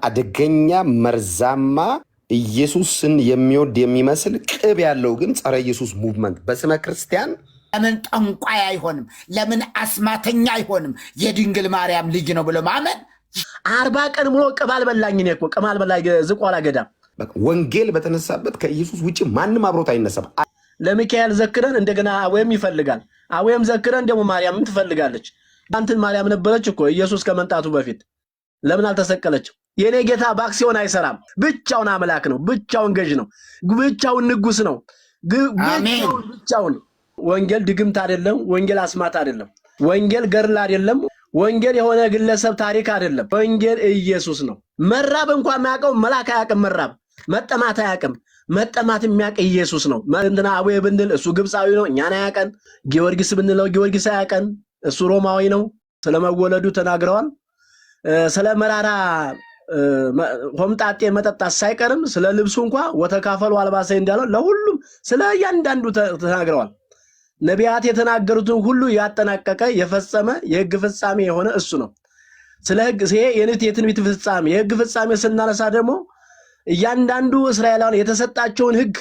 አደገኛ መርዛማ ኢየሱስን የሚወድ የሚመስል ቅብ ያለው ግን ጸረ ኢየሱስ ሙቭመንት በስመ ክርስቲያን ለምን ጠንቋይ አይሆንም? ለምን አስማተኛ አይሆንም? የድንግል ማርያም ልጅ ነው ብሎ ማመን 40 ቀን ሙሉ ቅማል በላኝ ነው እኮ ቅማል በላኝ ዝቋላ ገዳም ወንጌል በተነሳበት ከኢየሱስ ውጪ ማንም አብሮት አይነሳም። ለሚካኤል ዘክረን እንደገና አወይም ይፈልጋል አወይም ዘክረን ደግሞ ማርያምን ትፈልጋለች። አንተን ማርያም ነበረች እኮ ኢየሱስ ከመንጣቱ በፊት ለምን አልተሰቀለችም? የኔ ጌታ ባክሲዮን አይሰራም። ብቻውን አምላክ ነው፣ ብቻውን ገዥ ነው፣ ብቻውን ንጉስ ነው። ብቻውን ወንጌል ድግምት አይደለም፣ ወንጌል አስማት አይደለም፣ ወንጌል ገርል አይደለም፣ ወንጌል የሆነ ግለሰብ ታሪክ አይደለም። ወንጌል ኢየሱስ ነው። መራብ እንኳን የሚያውቀው መልአክ አያውቅም። መራብ መጠማት አያውቅም። መጠማት የሚያውቅ ኢየሱስ ነው። እንትና አቡዬ ብንል እሱ ግብፃዊ ነው፣ እኛን አያውቀን። ጊዮርጊስ ብንለው ጊዮርጊስ አያውቀን፣ እሱ ሮማዊ ነው። ስለመወለዱ ተናግረዋል። ስለ መራራ ሆምጣጤ መጠጣት ሳይቀርም ስለ ልብሱ እንኳን ወተካፈሉ አልባሰ እንዳለው ለሁሉም ስለ እያንዳንዱ ተናግረዋል። ነቢያት የተናገሩትን ሁሉ ያጠናቀቀ የፈጸመ የሕግ ፍጻሜ የሆነ እሱ ነው። ስለ ሕግ ይሄ የትንቢት ፍጻሜ የሕግ ፍጻሜ ስናነሳ ደግሞ እያንዳንዱ እስራኤላውያን የተሰጣቸውን ሕግ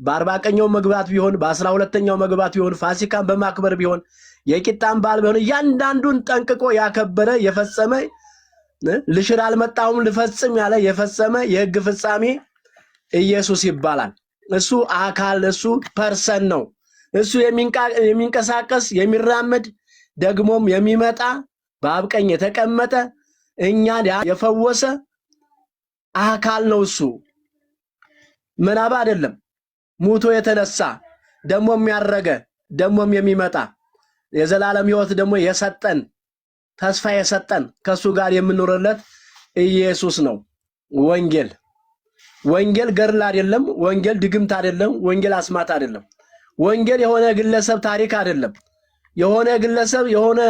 በ40ኛው መግባት ቢሆን በ12ኛው መግባት ቢሆን ፋሲካን በማክበር ቢሆን የቂጣን በዓል ቢሆን እያንዳንዱን ጠንቅቆ ያከበረ የፈጸመ ልሽር አልመጣሁም ልፈጽም ያለ የፈጸመ የሕግ ፍጻሜ ኢየሱስ ይባላል። እሱ አካል እሱ ፐርሰን ነው። እሱ የሚንቀሳቀስ የሚራመድ ደግሞም የሚመጣ በአብ ቀኝ የተቀመጠ እኛን የፈወሰ አካል ነው። እሱ ምናባ አይደለም፣ ሙቶ የተነሳ ደሞም ያረገ ደሞም የሚመጣ የዘላለም ሕይወት ደግሞ የሰጠን ተስፋ የሰጠን ከሱ ጋር የምንኖርለት ኢየሱስ ነው። ወንጌል ገርል አይደለም፣ ወንጌል ድግምት አይደለም፣ ወንጌል አስማት አይደለም። ወንጌል የሆነ ግለሰብ ታሪክ አይደለም፣ የሆነ ግለሰብ የሆነ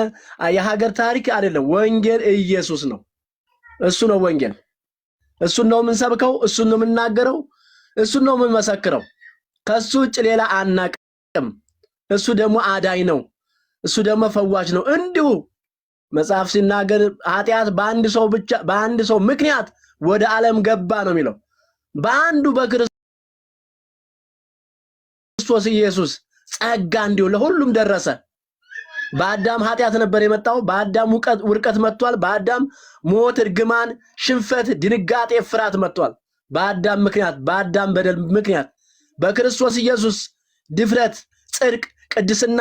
የሀገር ታሪክ አይደለም። ወንጌል ኢየሱስ ነው። እሱ ነው ወንጌል። እሱን ነው የምንሰብከው፣ እሱን ነው የምናገረው፣ እሱን ነው የምንመሰክረው። ከሱ ውጭ ሌላ አናቅም። እሱ ደግሞ አዳኝ ነው። እሱ ደግሞ ፈዋሽ ነው። እንዲሁ መጽሐፍ ሲናገር ኃጢአት በአንድ ሰው ምክንያት ወደ ዓለም ገባ ነው የሚለው። በአንዱ በክርስቶስ ኢየሱስ ጸጋ እንዲሁ ለሁሉም ደረሰ። በአዳም ኃጢአት ነበር የመጣው፣ በአዳም ውድቀት መጥቷል። በአዳም ሞት፣ እርግማን፣ ሽንፈት፣ ድንጋጤ፣ ፍርሃት መጥቷል። በአዳም ምክንያት በአዳም በደል ምክንያት በክርስቶስ ኢየሱስ ድፍረት፣ ጽድቅ፣ ቅድስና፣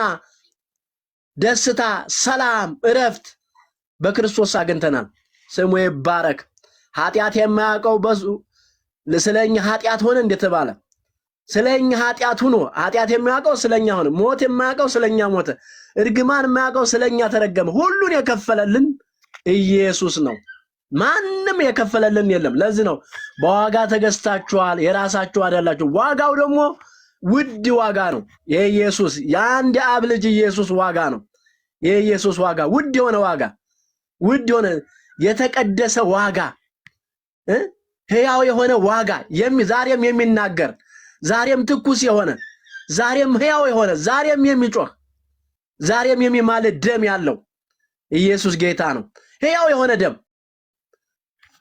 ደስታ፣ ሰላም፣ እረፍት በክርስቶስ አግኝተናል። ስሙ ይባረክ። ኃጢአት የማያውቀው በሱ ስለኛ ኃጢአት ሆነ እንደተባለ ስለኛ ኃጢአት ሆኖ ኃጢአት የማያውቀው ስለኛ ሆነ፣ ሞት የማያውቀው ስለኛ ሞተ፣ እርግማን የማያውቀው ስለኛ ተረገመ። ሁሉን የከፈለልን ኢየሱስ ነው። ማንም የከፈለልን የለም። ለዚህ ነው በዋጋ ተገዝታችኋል፣ የራሳችሁ አይደላችሁ። ዋጋው ደግሞ ውድ ዋጋ ነው። የኢየሱስ የአንድ አብ ልጅ ኢየሱስ ዋጋ ነው። የኢየሱስ ዋጋ ውድ የሆነ ዋጋ፣ ውድ የሆነ የተቀደሰ ዋጋ፣ ሕያው የሆነ ዋጋ፣ ዛሬም የሚናገር ዛሬም ትኩስ የሆነ ዛሬም ሕያው የሆነ ዛሬም የሚጮህ ዛሬም የሚማልድ ደም ያለው ኢየሱስ ጌታ ነው። ሕያው የሆነ ደም፣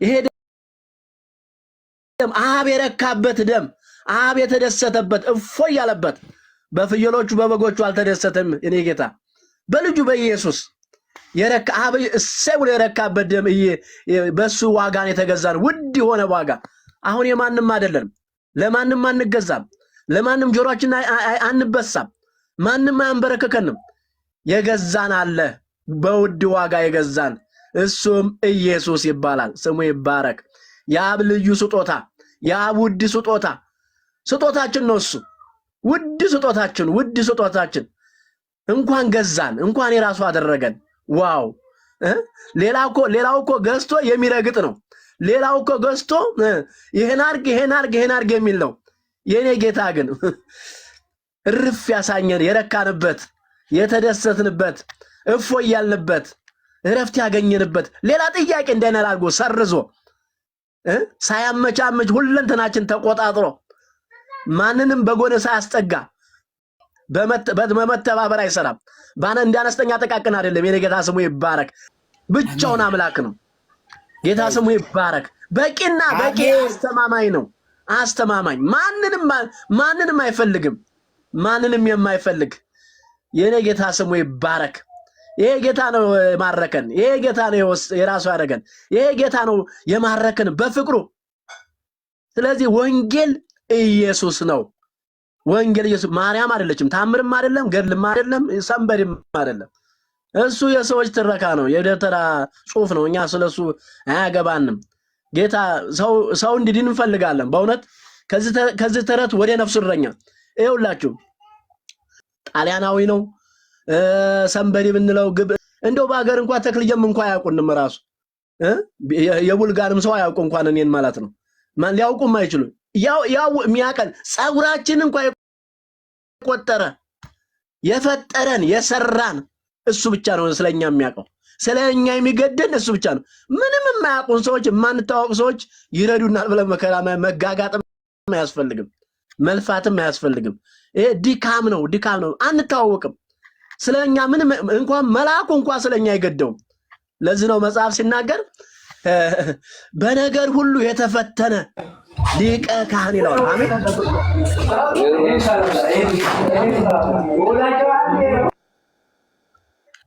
ይሄ ደም አብ የረካበት ደም፣ አብ የተደሰተበት እፎይ ያለበት። በፍየሎቹ በበጎቹ አልተደሰተም። እኔ ጌታ በልጁ በኢየሱስ የረካ አብ እሰይ ብሎ የረካበት ደም በሱ ዋጋን የተገዛን ውድ የሆነ ዋጋ። አሁን የማንም አይደለም፣ ለማንም አንገዛም፣ ለማንም ጆሮአችን አንበሳም፣ ማንም አያንበረከከንም። የገዛን አለ፣ በውድ ዋጋ የገዛን፣ እሱም ኢየሱስ ይባላል። ስሙ ይባረክ። የአብ ልዩ ስጦታ፣ የአብ ውድ ስጦታችን ነው። እሱ ውድ ስጦታችን እንኳን ገዛን፣ እንኳን የራሱ አደረገን። ዋው! ሌላው እኮ ገዝቶ የሚረግጥ ነው። ሌላው እኮ ገዝቶ ይሄን አርግ የሚል ነው። የኔ ጌታ ግን እርፍ ያሳኘን፣ የረካንበት፣ የተደሰትንበት፣ እፎይ ያልንበት፣ እረፍት ያገኘንበት፣ ሌላ ጥያቄ እንዳይኖር አድርጎ ሰርዞ ሳያመቻመች ሁለንተናችን ተቆጣጥሮ ማንንም በጎነ ሳያስጠጋ በመተባበር አይሰራም። እንዳነስተኛ ተቃቅን አይደለም። የኔ ጌታ ስሙ ይባረክ። ብቻውን አምላክ ነው። ጌታ ስሙ ይባረክ። በቂና በቂ አስተማማኝ ነው። አስተማማኝ ማንንም አይፈልግም። ማንንም የማይፈልግ የኔ ጌታ ስሙ ይባረክ። ይሄ ጌታ ነው የማረከን። ይሄ ጌታ ነው የራሱ ያደረገን። ይሄ ጌታ ነው የማረከን በፍቅሩ። ስለዚህ ወንጌል ኢየሱስ ነው። ወንጌል ኢየሱስ ማርያም አይደለችም። ታምርም አይደለም፣ ገድልም አይደለም፣ ሰንበድም አይደለም። እሱ የሰዎች ትረካ ነው፣ የደብተራ ጽሑፍ ነው። እኛ ስለሱ አያገባንም። ጌታ ሰው እንዲድን እንፈልጋለን። በእውነት ከዚህ ተረት ወደ ነፍሱ እረኛ ይኸውላችሁ ጣሊያናዊ ነው ሰንበዲ ብንለው ግብ እንደው በአገር እንኳን ተክልየም እንኳን አያውቁንም። ራሱ የቡልጋንም ሰው አያውቁ እንኳን እኔን ማለት ነው። ማን ሊያውቁም አይችሉ። ያው የሚያቀን ጸጉራችን እንኳን የቆጠረ የፈጠረን የሰራን እሱ ብቻ ነው ስለኛ የሚያውቀው። ስለኛ የሚገደን እሱ ብቻ ነው። ምንም የማያውቁን ሰዎች የማንታወቅ ሰዎች ይረዱናል ብለን መከራ መጋጋጥም አያስፈልግም፣ መልፋትም አያስፈልግም። ይሄ ድካም ነው። አንታወቅም። ስለኛ ምንም እንኳን መልአኩ እንኳን ስለኛ አይገደውም። ለዚህ ነው መጽሐፍ ሲናገር በነገር ሁሉ የተፈተነ ሊቀ ካህን ይላል። አሜን።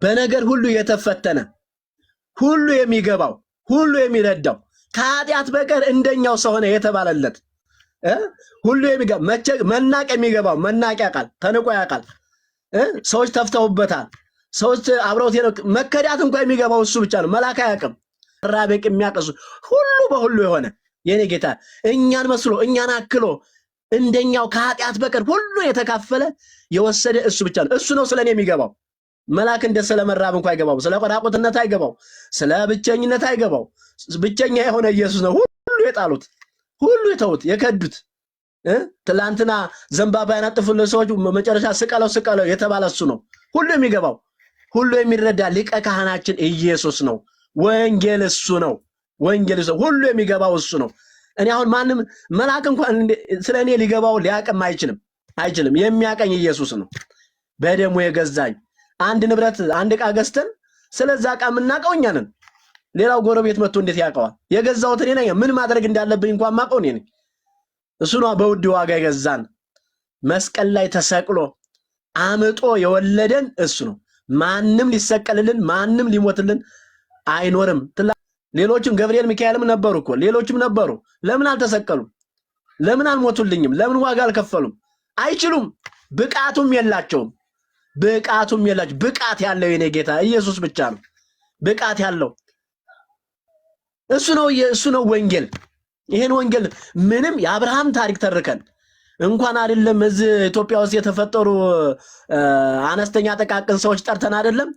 በነገር ሁሉ የተፈተነ ሁሉ የሚገባው ሁሉ የሚረዳው ከኃጢአት በቀር እንደኛው ሰው ሆነ የተባለለት ሁሉ የሚገባ መናቅ የሚገባው መናቅ ያውቃል፣ ተንቆ ያውቃል። ሰዎች ተፍተውበታል። ሰዎች አብረውት መከዳት እንኳን የሚገባው እሱ ብቻ ነው። መልአክ አያውቅም። ራበቅ የሚያቀሱ ሁሉ በሁሉ የሆነ የኔ ጌታ እኛን መስሎ እኛን አክሎ እንደኛው ከኃጢአት በቀር ሁሉ የተካፈለ የወሰደ እሱ ብቻ ነው። እሱ ነው ስለኔ የሚገባው። መልአክ እንደ ስለመራብ እንኳን አይገባው፣ ስለ ቆራቁትነት አይገባው፣ ስለ ብቸኝነት አይገባው። ብቸኛ የሆነ ኢየሱስ ነው ሁሉ የጣሉት፣ ሁሉ የተውት፣ የከዱት። ትላንትና ዘንባባ ያነጥፉለት ሰዎች መጨረሻ ስቀለው የተባለ እሱ ነው። ሁሉ የሚገባው ሁሉ የሚረዳ ሊቀ ካህናችን ኢየሱስ ነው። ወንጌል እሱ ነው። ወንጌል እሱ ሁሉ የሚገባው እሱ ነው። እኔ አሁን ማንም መልአክ እንኳን ስለኔ ሊገባው ሊያቀም አይችልም። የሚያቀኝ ኢየሱስ ነው። በደሙ የገዛኝ አንድ ንብረት አንድ ዕቃ ገዝተን ስለዛ ዕቃ የምናውቀው እኛ ነን። ሌላው ጎረቤት መጥቶ እንዴት ያውቀዋል? የገዛሁት እኔ ነኝ። ምን ማድረግ እንዳለብኝ እንኳን ማውቀው እኔ ነኝ። እሱ ነው በውድ ዋጋ የገዛን። መስቀል ላይ ተሰቅሎ አምጦ የወለደን እሱ ነው። ማንም ሊሰቀልልን ማንም ሊሞትልን አይኖርም። ሌሎችም ገብርኤል ሚካኤልም ነበሩ እኮ ሌሎችም ነበሩ። ለምን አልተሰቀሉም? ለምን አልሞቱልኝም? ለምን ዋጋ አልከፈሉም? አይችሉም። ብቃቱም የላቸውም። ብቃት ያለው የኔ ጌታ ኢየሱስ ብቻ ነው። ብቃት ያለው እሱ ነው ወንጌል። ይሄን ወንጌል ምንም የአብርሃም ታሪክ ተርከን እንኳን አይደለም እዚህ ኢትዮጵያ ውስጥ የተፈጠሩ አነስተኛ ጠቃቅን ሰዎች ጠርተን አይደለም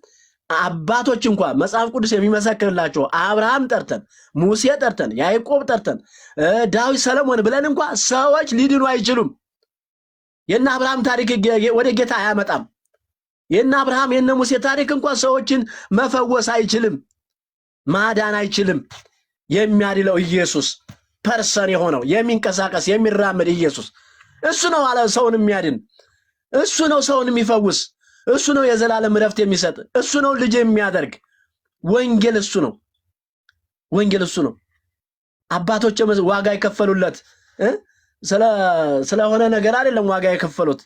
አባቶች እንኳን መጽሐፍ ቅዱስ የሚመሰክርላቸው አብርሃም ጠርተን ሙሴ ጠርተን ያዕቆብ ጠርተን ዳዊት ሰለሞን ብለን እንኳን ሰዎች ሊድኑ አይችሉም። የና አብርሃም ታሪክ ወደ ጌታ አያመጣም። የና አብርሃም የነ ሙሴ ታሪክ እንኳን ሰዎችን መፈወስ አይችልም፣ ማዳን አይችልም። የሚያድለው ኢየሱስ ፐርሰን የሆነው የሚንቀሳቀስ የሚራመድ ኢየሱስ እሱ ነው አለ ሰውን የሚያድን። እሱ ነው ሰውን የሚፈውስ። እሱ ነው የዘላለም ረፍት የሚሰጥ። እሱ ነው ልጅ የሚያደርግ። ወንጌል እሱ ነው። ወንጌል እሱ ነው። አባቶች ዋጋ የከፈሉለት ስለሆነ ነገር አይደለም ዋጋ የከፈሉት።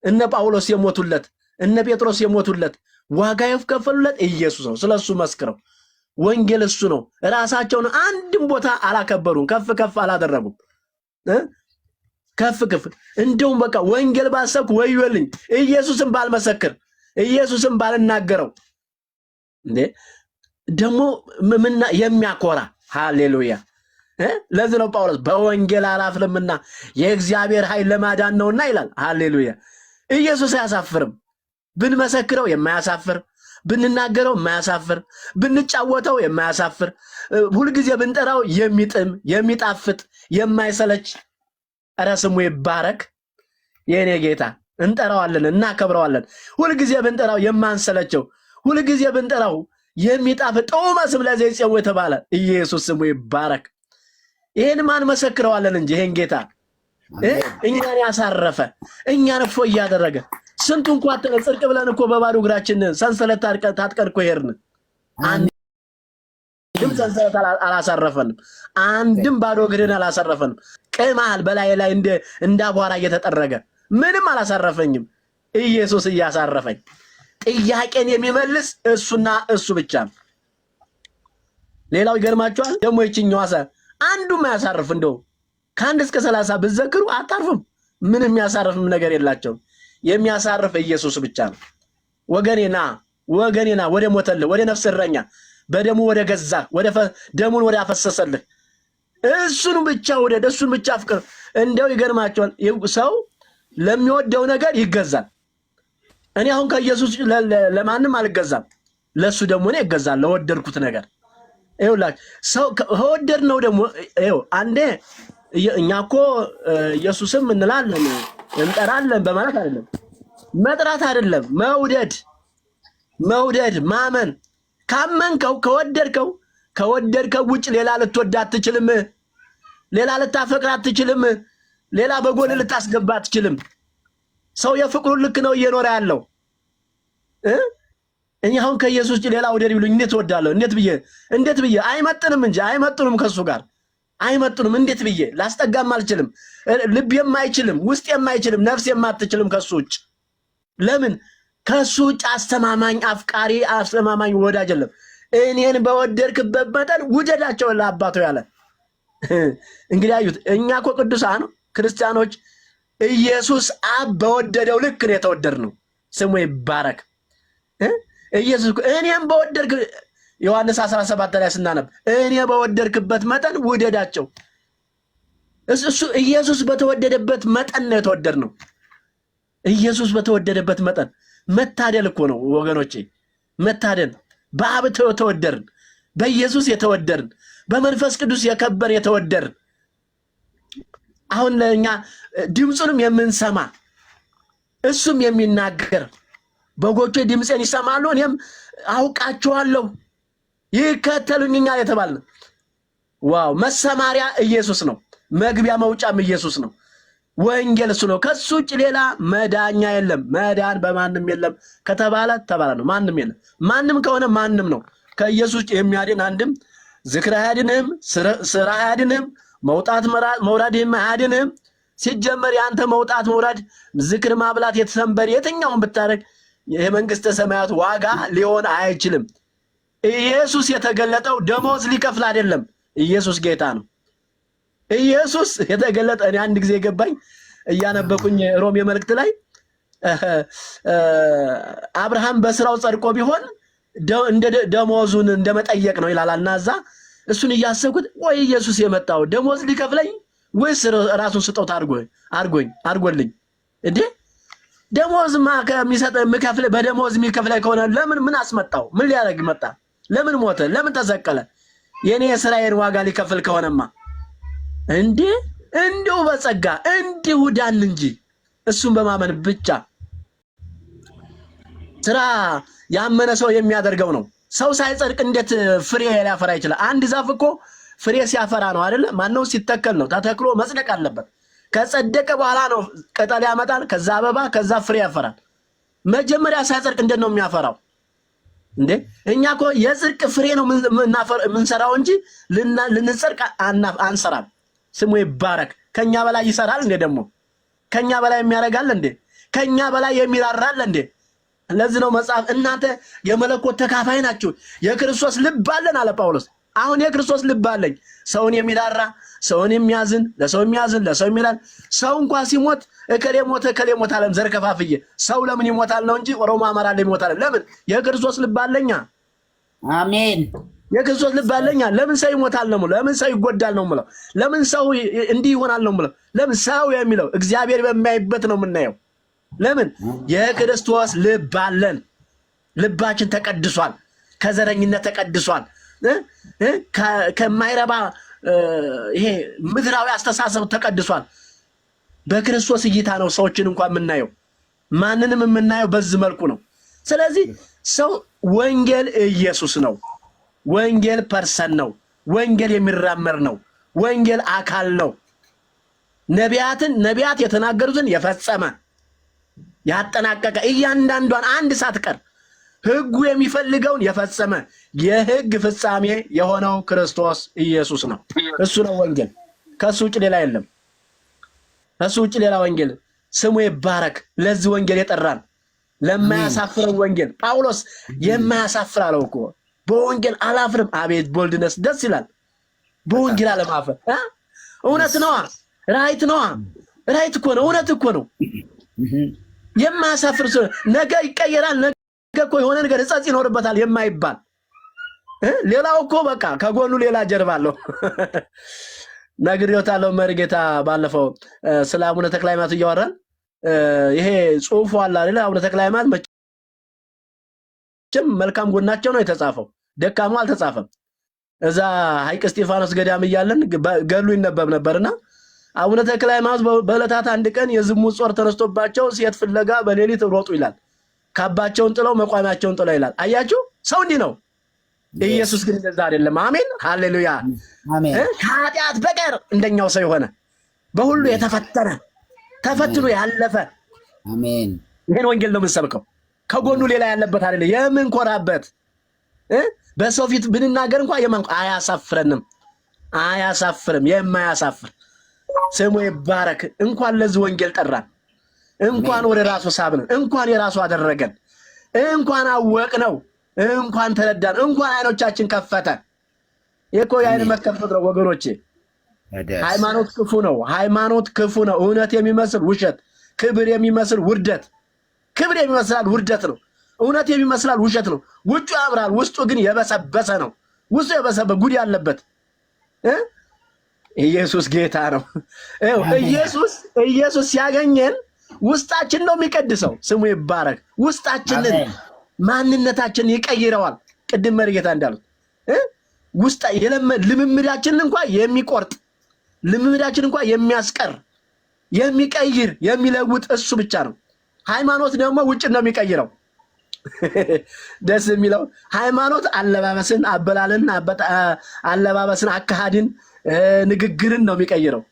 እነ ጳውሎስ የሞቱለት፣ እነ ጴጥሮስ የሞቱለት፣ ዋጋ የከፈሉለት ኢየሱስ ነው። ስለሱ መስክረው ወንጌል እሱ ነው። ራሳቸውን አንድም ቦታ አላከበሩም፣ ከፍ አላደረጉም። ከፍ እንደውም በቃ ወንጌል ባሰብኩ ወዮልኝ፣ ኢየሱስን ባልመሰክር፣ ኢየሱስን ባልናገረው እንዴ ደግሞ የሚያኮራ ሃሌሉያ። ለዚህ ነው ጳውሎስ በወንጌል አላፍርምና የእግዚአብሔር ኃይል ለማዳን ነውና ይላል። ሃሌሉያ። ኢየሱስ አያሳፍርም። ብንመሰክረው የማያሳፍር፣ ብንናገረው የማያሳፍር፣ ብንጫወተው የማያሳፍር፣ ሁልጊዜ ብንጠራው የሚጥም የሚጣፍጥ የማይሰለች። ኧረ ስሙ ይባረክ የኔ ጌታ። እንጠራዋለን፣ እናከብረዋለን። ሁልጊዜ ብንጠራው የማንሰለቸው፣ ሁልጊዜ ብንጠራው የሚጣፍጥ ጦመ ስም ለዘይጼው የተባለ ኢየሱስ ስሙ ይባረክ። ይሄን ማን መሰክረዋለን እንጂ ይሄን ጌታ እኛን ያሳረፈ እኛን እፎ እያደረገ ስንቱ እንኳን ጽድቅ ብለን እኮ በባዶ እግራችን ሰንሰለት ታጥቀን እኮ ሄድን። አንድም ሰንሰለት አላሳረፈንም። አንድም ባዶ እግርን አላሳረፈንም። ቅማል በላይ ላይ እንደ አቧራ እየተጠረገ ምንም አላሳረፈኝም። ኢየሱስ እያሳረፈኝ። ጥያቄን የሚመልስ እሱና እሱ ብቻ ነው። ሌላው ይገርማችኋል ደግሞ ይችኛዋ አንዱም አያሳርፍ። እንደው ከ1 እስከ 30 ብትዘክሩ አታርፍም። ምንም የሚያሳርፍም ነገር የላቸውም። የሚያሳርፍ ኢየሱስ ብቻ ነው። ወገኔና ወደ ሞተልህ ወደ ነፍስ እረኛ በደሙ ወደ ገዛ ደሙን ወደ አፈሰሰልህ እሱን ብቻ ወደ እሱን ብቻ ፍቅር። እንደው ይገርማቸዋል ሰው ለሚወደው ነገር ይገዛል። እኔ አሁን ከኢየሱስ ለማንም አልገዛም። ለሱ ደግሞ እኔ እገዛለሁ ለወደድኩት ነገር። ይኸውላችሁ ሰው ከወደድ ነው ደግሞ ይኸው አንዴ እኛ እኮ ኢየሱስም እንላለን እንጠራለን በማለት አይደለም፣ መጥራት አይደለም፣ መውደድ ማመን። ካመንከው ከወደድከው ውጭ ሌላ ልትወድ አትችልም። ሌላ ልታፈቅር አትችልም። ሌላ በጎን ልታስገባ አትችልም። ሰው የፍቅሩን ልክ ነው እየኖረ ያለው። እኔ አሁን ከኢየሱስ ውጭ ሌላ ወደድ ቢሉኝ እንዴት እወዳለሁ? እንዴት ብዬ አይመጥንም እንጂ አይመጥኑም፣ ከሱ ጋር አይመጥኑም። እንዴት ብዬ ላስጠጋም አልችልም። ልቤም አይችልም፣ ውስጤም አይችልም፣ ነፍሴም አትችልም ከሱ ውጭ። ለምን? ከሱ ውጭ አስተማማኝ አፍቃሪ አስተማማኝ ወዳጅ የለም። እኔን በወደድክበት መጠን ውደዳቸው ለአባቱ ያለ። እንግዲህ አዩት። እኛ እኮ ቅዱሳን ክርስቲያኖች ኢየሱስ አብ በወደደው ልክ ነው የተወደድነው። ስሙ ይባረክ። ኢየሱስ እኔም በወደድክ ዮሐንስ 17 ላይ ስናነብ እኔ በወደድክበት መጠን ውደዳቸው። እሱ ኢየሱስ በተወደደበት መጠን ነው የተወደድነው። ኢየሱስ በተወደደበት መጠን መታደል እኮ ነው ወገኖቼ፣ መታደል። በአብ ተወደርን፣ በኢየሱስ የተወደርን፣ በመንፈስ ቅዱስ የከበር የተወደርን። አሁን ለእኛ ድምፁንም የምንሰማ እሱም የሚናገር በጎቼ ድምፄን ይሰማሉ እኔም አውቃቸዋለሁ ይከተሉኛል የተባልን። ዋው! መሰማሪያ ኢየሱስ ነው፣ መግቢያ መውጫም ኢየሱስ ነው። ወንጌል እሱ ነው። ከሱ ውጭ ሌላ መዳኛ የለም። መዳን በማንም የለም ከተባለ ነው። ማንም የለም። ማንም ከሆነ ማንም ነው። ከኢየሱስ ውጭ የሚያድን አንድም ዝክር አያድንህም፣ ስራ አያድንህም፣ መውጣት መውረድህም አያድንህም። ሲጀመር የአንተ መውጣት መውረድ፣ ዝክር ማብላት፣ የተሰንበር የትኛውን ብታደርግ የመንግስተ ሰማያት ዋጋ ሊሆን አይችልም። ኢየሱስ የተገለጠው ደሞዝ ሊከፍል አይደለም። ኢየሱስ ጌታ ነው። ኢየሱስ የተገለጠ እኔ አንድ ጊዜ ገባኝ እያነበኩኝ ሮሜ መልእክት ላይ አብርሃም በስራው ጸድቆ ቢሆን ደሞዙን እንደመጠየቅ ነው ይላልና እዛ እሱን እያሰብኩት ወይ ኢየሱስ የመጣው ደሞዝ ሊከፍለኝ ወይስ ራሱን ስጦታ አድርጎልኝ እንዴ? ደሞዝማ ከሚሰጥ ምከፍለ በደሞዝ የሚከፍለኝ ከሆነ ለምን ምን አስመጣው? ምን ሊያደርግ መጣ? ለምን ሞተ? ለምን ተሰቀለ? የኔ የሥራዬን ዋጋ ሊከፍል ከሆነማ እንዴ እንዲሁ በጸጋ እንዲሁ ዳን እንጂ እሱን በማመን ብቻ። ስራ ያመነ ሰው የሚያደርገው ነው። ሰው ሳይጸድቅ እንዴት ፍሬ ሊያፈራ ይችላል? አንድ ዛፍ እኮ ፍሬ ሲያፈራ ነው አይደለ? ማነው ሲተከል ነው። ተተክሎ መጽደቅ አለበት። ከጸደቀ በኋላ ነው ቅጠል ያመጣል፣ ከዛ አበባ፣ ከዛ ፍሬ ያፈራል። መጀመሪያ ሳይጸድቅ እንዴት ነው የሚያፈራው እንዴ? እኛ እኮ የጽድቅ ፍሬ ነው የምንሰራው እንጂ ልንጸድቅ አንሰራም። ስሙ ይባረክ። ከኛ በላይ ይሰራል እንዴ? ደግሞ ከኛ በላይ የሚያደርጋል እንዴ? ከኛ በላይ የሚራራል እንዴ? ለዚህ ነው መጽሐፍ እናንተ የመለኮት ተካፋይ ናችሁ፣ የክርስቶስ ልብ አለን አለ ጳውሎስ። አሁን የክርስቶስ ልብ አለኝ። ሰውን የሚራራ፣ ሰውን የሚያዝን፣ ለሰው የሚያዝን፣ ለሰው የሚራራ። ሰው እንኳን ሲሞት እከሌ ሞት አለም ዘር ከፋፍዬ ሰው ለምን ይሞታል ነው እንጂ ኦሮሞ አማራ ላይ ይሞታል። ለምን? የክርስቶስ ልብ አለኛ። አሜን። የክርስቶስ ልብ አለኛ። ለምን ሰው ይሞታል ነው? ለምን ሰው ይጎዳል ነው? ለምን ሰው እንዲህ ይሆናል ነው? ለምን ሰው የሚለው እግዚአብሔር በሚያይበት ነው የምናየው። ለምን? የክርስቶስ ልብ አለን። ልባችን ተቀድሷል፣ ከዘረኝነት ተቀድሷል፣ ከማይረባ ይሄ ምድራዊ አስተሳሰብ ተቀድሷል። በክርስቶስ እይታ ነው ሰዎችን እንኳን የምናየው፣ ማንንም የምናየው በዚህ መልኩ ነው። ስለዚህ ሰው ወንጌል ኢየሱስ ነው። ወንጌል ፐርሰን ነው። ወንጌል የሚራመር ነው። ወንጌል አካል ነው። ነቢያት የተናገሩትን የፈጸመ ያጠናቀቀ፣ እያንዳንዷን አንድ ሳትቀር ሕጉ የሚፈልገውን የፈጸመ የሕግ ፍጻሜ የሆነው ክርስቶስ ኢየሱስ ነው። እሱ ነው ወንጌል። ከሱ ውጭ ሌላ የለም። ከሱ ውጭ ሌላ ወንጌል ስሙ ይባረክ። ለዚህ ወንጌል የጠራን ለማያሳፍረው ወንጌል ጳውሎስ የማያሳፍር አለው እኮ በወንጌል አላፍርም። አቤት ቦልድነስ ደስ ይላል። በወንጌል አለማፈር እውነት ነዋ። ራይት ነዋ። ራይት እኮ ነው። እውነት እኮ ነው። የማያሳፍር ሰው ነገ ይቀየራል። ነገ እኮ የሆነ ነገር ሕጸጽ ይኖርበታል የማይባል ሌላው እኮ በቃ ከጎኑ ሌላ ጀርባ አለው። ነግሬዎታለሁ። መርጌታ ባለፈው ስለ አቡነ ተክለ ሃይማኖት እያወራን ይሄ ጽሑፉ አለ አይደል? አቡነ ተክለ ሃይማኖት መቼም መልካም ጎናቸው ነው የተጻፈው፣ ደካማው አልተጻፈም። እዛ ሐይቅ እስጢፋኖስ ገዳም እያለን ገሉ ይነበብ ነበርና አቡነ ተክለ ሃይማኖት በዕለታት አንድ ቀን የዝሙት ጾር ተነስቶባቸው ሴት ፍለጋ በሌሊት ሮጡ ይላል። ካባቸውን ጥለው መቋሚያቸውን ጥለው ይላል። አያችሁ፣ ሰው እንዲህ ነው። ኢየሱስ ግን እንደዛ አይደለም። አሜን ሃሌሉያ። ከኃጢአት በቀር እንደኛው ሰው የሆነ በሁሉ የተፈተነ ተፈትኖ ያለፈ አሜን። ይሄን ወንጌል ነው የምንሰብከው። ከጎኑ ሌላ ያለበት አይደለም የምንኮራበት። በሰው ፊት ብንናገር እንኳን አያሳፍረንም፣ አያሳፍርም። የማያሳፍር ስሙ ይባረክ። እንኳን ለዚህ ወንጌል ጠራን፣ እንኳን ወደ ራሱ ሳብነን፣ እንኳን የራሱ አደረገን፣ እንኳን አወቅነው፣ እንኳን ተረዳን፣ እንኳን አይኖቻችን ከፈተ። የኮ የአይን መከፈት ነው ወገኖቼ። ሃይማኖት ክፉ ነው። ሃይማኖት ክፉ ነው። እውነት የሚመስል ውሸት፣ ክብር የሚመስል ውርደት። ክብር የሚመስላል ውርደት ነው። እውነት የሚመስላል ውሸት ነው። ውጩ ያምራል፣ ውስጡ ግን የበሰበሰ ነው። ውስጡ የበሰበሰ ጉድ ያለበት ኢየሱስ ጌታ ነው። ኢየሱስ ሲያገኘን ውስጣችን ነው የሚቀድሰው። ስሙ ይባረክ። ውስጣችንን ማንነታችንን ይቀይረዋል። ቅድም መርጌታ እንዳሉት ውስጥ ልምምዳችንን እንኳን የሚቆርጥ ልምምዳችንን እንኳን የሚያስቀር የሚቀይር የሚለውጥ እሱ ብቻ ነው። ሃይማኖት ደግሞ ውጭ ነው የሚቀይረው። ደስ የሚለው ሃይማኖት አለባበስን፣ አበላልን፣ አለባበስን፣ አካሃድን፣ ንግግርን ነው የሚቀይረው።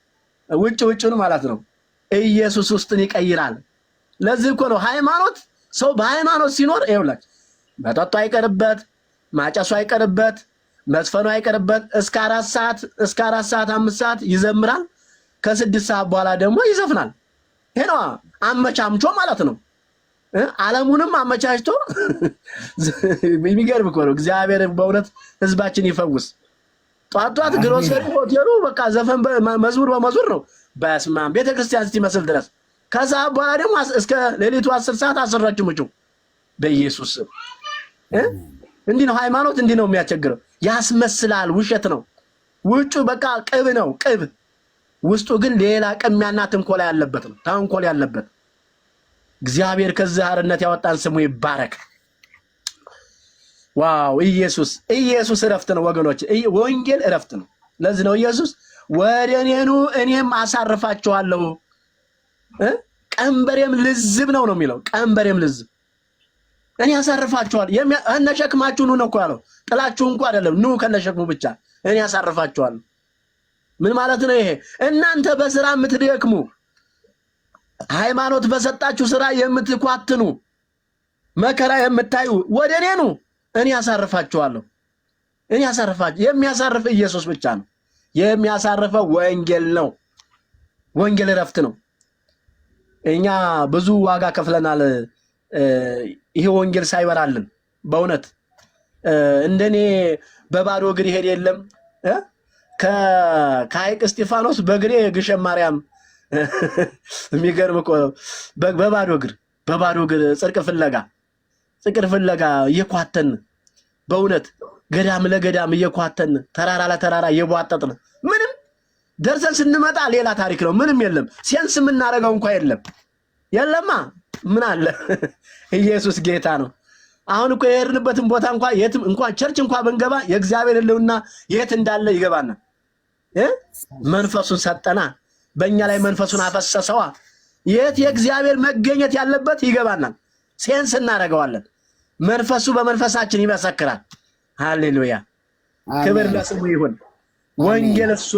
ውጭውን ማለት ነው። ኢየሱስ ውስጥን ይቀይራል። ለዚህ እኮ ነው ሃይማኖት ሰው በሃይማኖት ሲኖር ይኸውላችሁ መጠጡ አይቀርበት፣ ማጨሱ አይቀርበት፣ መስፈኑ አይቀርበት። እስከ 4 ሰዓት 5 ሰዓት ይዘምራል። ከ6 ሰዓት በኋላ ደግሞ ይዘፍናል። ይሄ ነው አመቻምቾ ማለት ነው። ዓለሙንም አመቻችቶ የሚገርም እኮ ነው። እግዚአብሔር በእውነት ህዝባችን ይፈውስ። ጧት ግሮሰሪ ሆቴሉ በቃ ዘፈን መዝሙር በመዝሙር ነው። በስማም ቤተክርስቲያን ስትመስል ድረስ ከዛ በኋላ ደግሞ እስከ ሌሊቱ 10 ሰዓት አሰራችሁ ምጩ በኢየሱስ እንዲህ ነው ሃይማኖት። እንዲህ ነው የሚያስቸግረው። ያስመስላል፣ ውሸት ነው። ውጩ በቃ ቅብ ነው ቅብ፣ ውስጡ ግን ሌላ ቅሚያና ተንኮል ያለበት ነው። ተንኮል ያለበት እግዚአብሔር ከዚህ አርነት ያወጣን ስሙ ይባረክ። ዋው! ኢየሱስ እረፍት ነው ወገኖች። ወንጌል እረፍት ነው። ለዚህ ነው ኢየሱስ ወደ እኔ ኑ እኔም አሳርፋችኋለሁ፣ ቀንበሬም ልዝብ ነው የሚለው። ቀንበሬም ልዝብ እኔ አሳርፋችኋለሁ። እነሸክማችሁ ኑ ነው እኮ ያለው። ጥላችሁ እንኳን አይደለም፣ ኑ ከነሸክሙ ብቻ እኔ አሳርፋችኋለሁ። ምን ማለት ነው ይሄ? እናንተ በስራ የምትደክሙ ሃይማኖት በሰጣችሁ ስራ የምትኳትኑ መከራ የምታዩ ወደ እኔ ኑ እኔ አሳርፋችኋለሁ። እኔ አሳርፋችሁ። የሚያሳርፍ ኢየሱስ ብቻ ነው። የሚያሳርፈው ወንጌል ነው። ወንጌል እረፍት ነው። እኛ ብዙ ዋጋ ከፍለናል ይሄ ወንጌል ሳይበራልን። በእውነት እንደኔ በባዶ እግር ይሄድ የለም። ከሐይቅ እስጢፋኖስ በእግሬ ግሸን ማርያም የሚገርም እኮ በባዶ እግር ጽድቅ ፍለጋ እየኳተን በእውነት ገዳም ለገዳም እየኳተን ተራራ ለተራራ እየቧጠጥን ምንም ደርሰን ስንመጣ ሌላ ታሪክ ነው። ምንም የለም። ሴንስ የምናደርገው እንኳን የለማ። ምን አለ? ኢየሱስ ጌታ ነው። አሁን እኮ የሄድንበትን ቦታ እንኳን የትም እንኳን ቸርች እንኳን ብንገባ የእግዚአብሔር ሕልውና የት እንዳለ ይገባናል። መንፈሱን ሰጠና፣ በእኛ ላይ መንፈሱን አፈሰሰዋ። የት የእግዚአብሔር መገኘት ያለበት ይገባናል። ሴንስ እናደርገዋለን። መንፈሱ በመንፈሳችን ይመሰክራል። ሃሌሉያ! ክብር ለስሙ ይሁን። ወንጌል እሱ